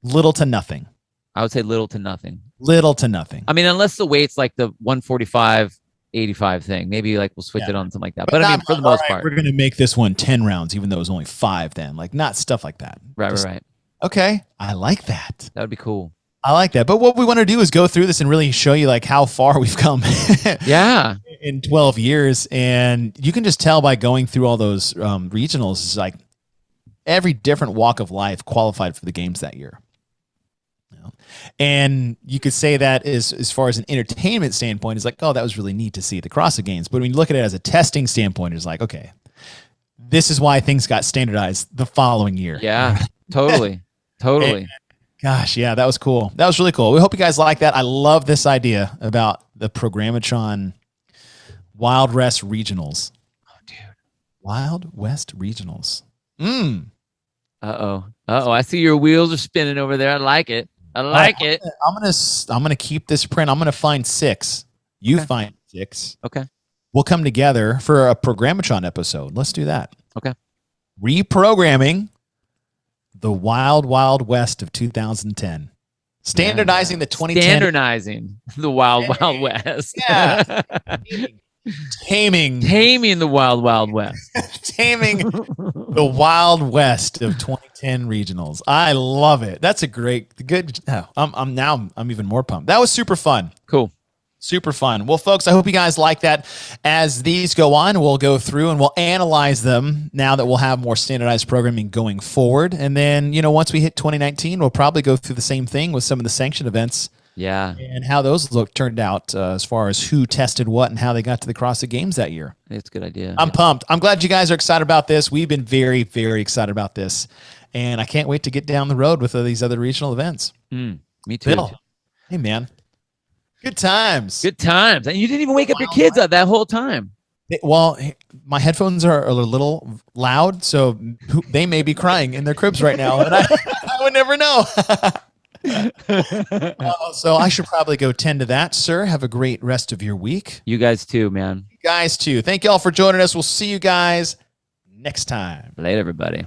little to nothing. I would say little to nothing. Little to nothing. I mean, unless the weight's like the 145-85 thing. Maybe like we'll switch it on something like that. But I mean, for the most part. We're going to make this one 10 rounds, even though it was only 5 then. Like, not stuff like that. Right. Okay. I like that. That would be cool. I like that. But what we want to do is go through this and really show you like how far we've come. Yeah. In 12 years. And you can just tell by going through all those regionals, it's like every different walk of life qualified for the games that year. You know? And you could say that as far as an entertainment standpoint, is like, oh, that was really neat to see the CrossFit Games. But when you look at it as a testing standpoint, it's like, okay, this is why things got standardized the following year. Yeah, totally. And, gosh, yeah, that was cool. That was really cool. We hope you guys like that. I love this idea about the Programmatron Wild West Regionals. Oh, dude. Wild West Regionals. Uh-oh. I see your wheels are spinning over there. I like it. it. I'm gonna keep this print. I'm gonna find 6. You find 6. Okay. We'll come together for a Programmatron episode. Let's do that. Okay. Reprogramming the Wild Wild West of 2010. Standardizing the 2010. Standardizing the Wild West. Yeah. Taming the Wild West. Taming the Wild West of 2010 regionals. I love it. That's a good. I'm even more pumped. That was super fun. Cool. Super fun. Well, folks, I hope you guys like that. As these go on, we'll go through and we'll analyze them now that we'll have more standardized programming going forward. And then, you know, once we hit 2019, we'll probably go through the same thing with some of the sanctioned events. Yeah. And how those turned out as far as who tested what and how they got to the CrossFit Games that year. It's a good idea. I'm pumped. I'm glad you guys are excited about this. We've been very, very excited about this. And I can't wait to get down the road with these other regional events. Me too. Bill, hey, man. Good times. Good times. And you didn't even wake up your kids up that whole time. Well, my headphones are a little loud, so they may be crying in their cribs right now, and I would never know. So I should probably go tend to that, sir. Have a great rest of your week. You guys too, man. You guys too. Thank you all for joining us. We'll see you guys next time. Later, everybody.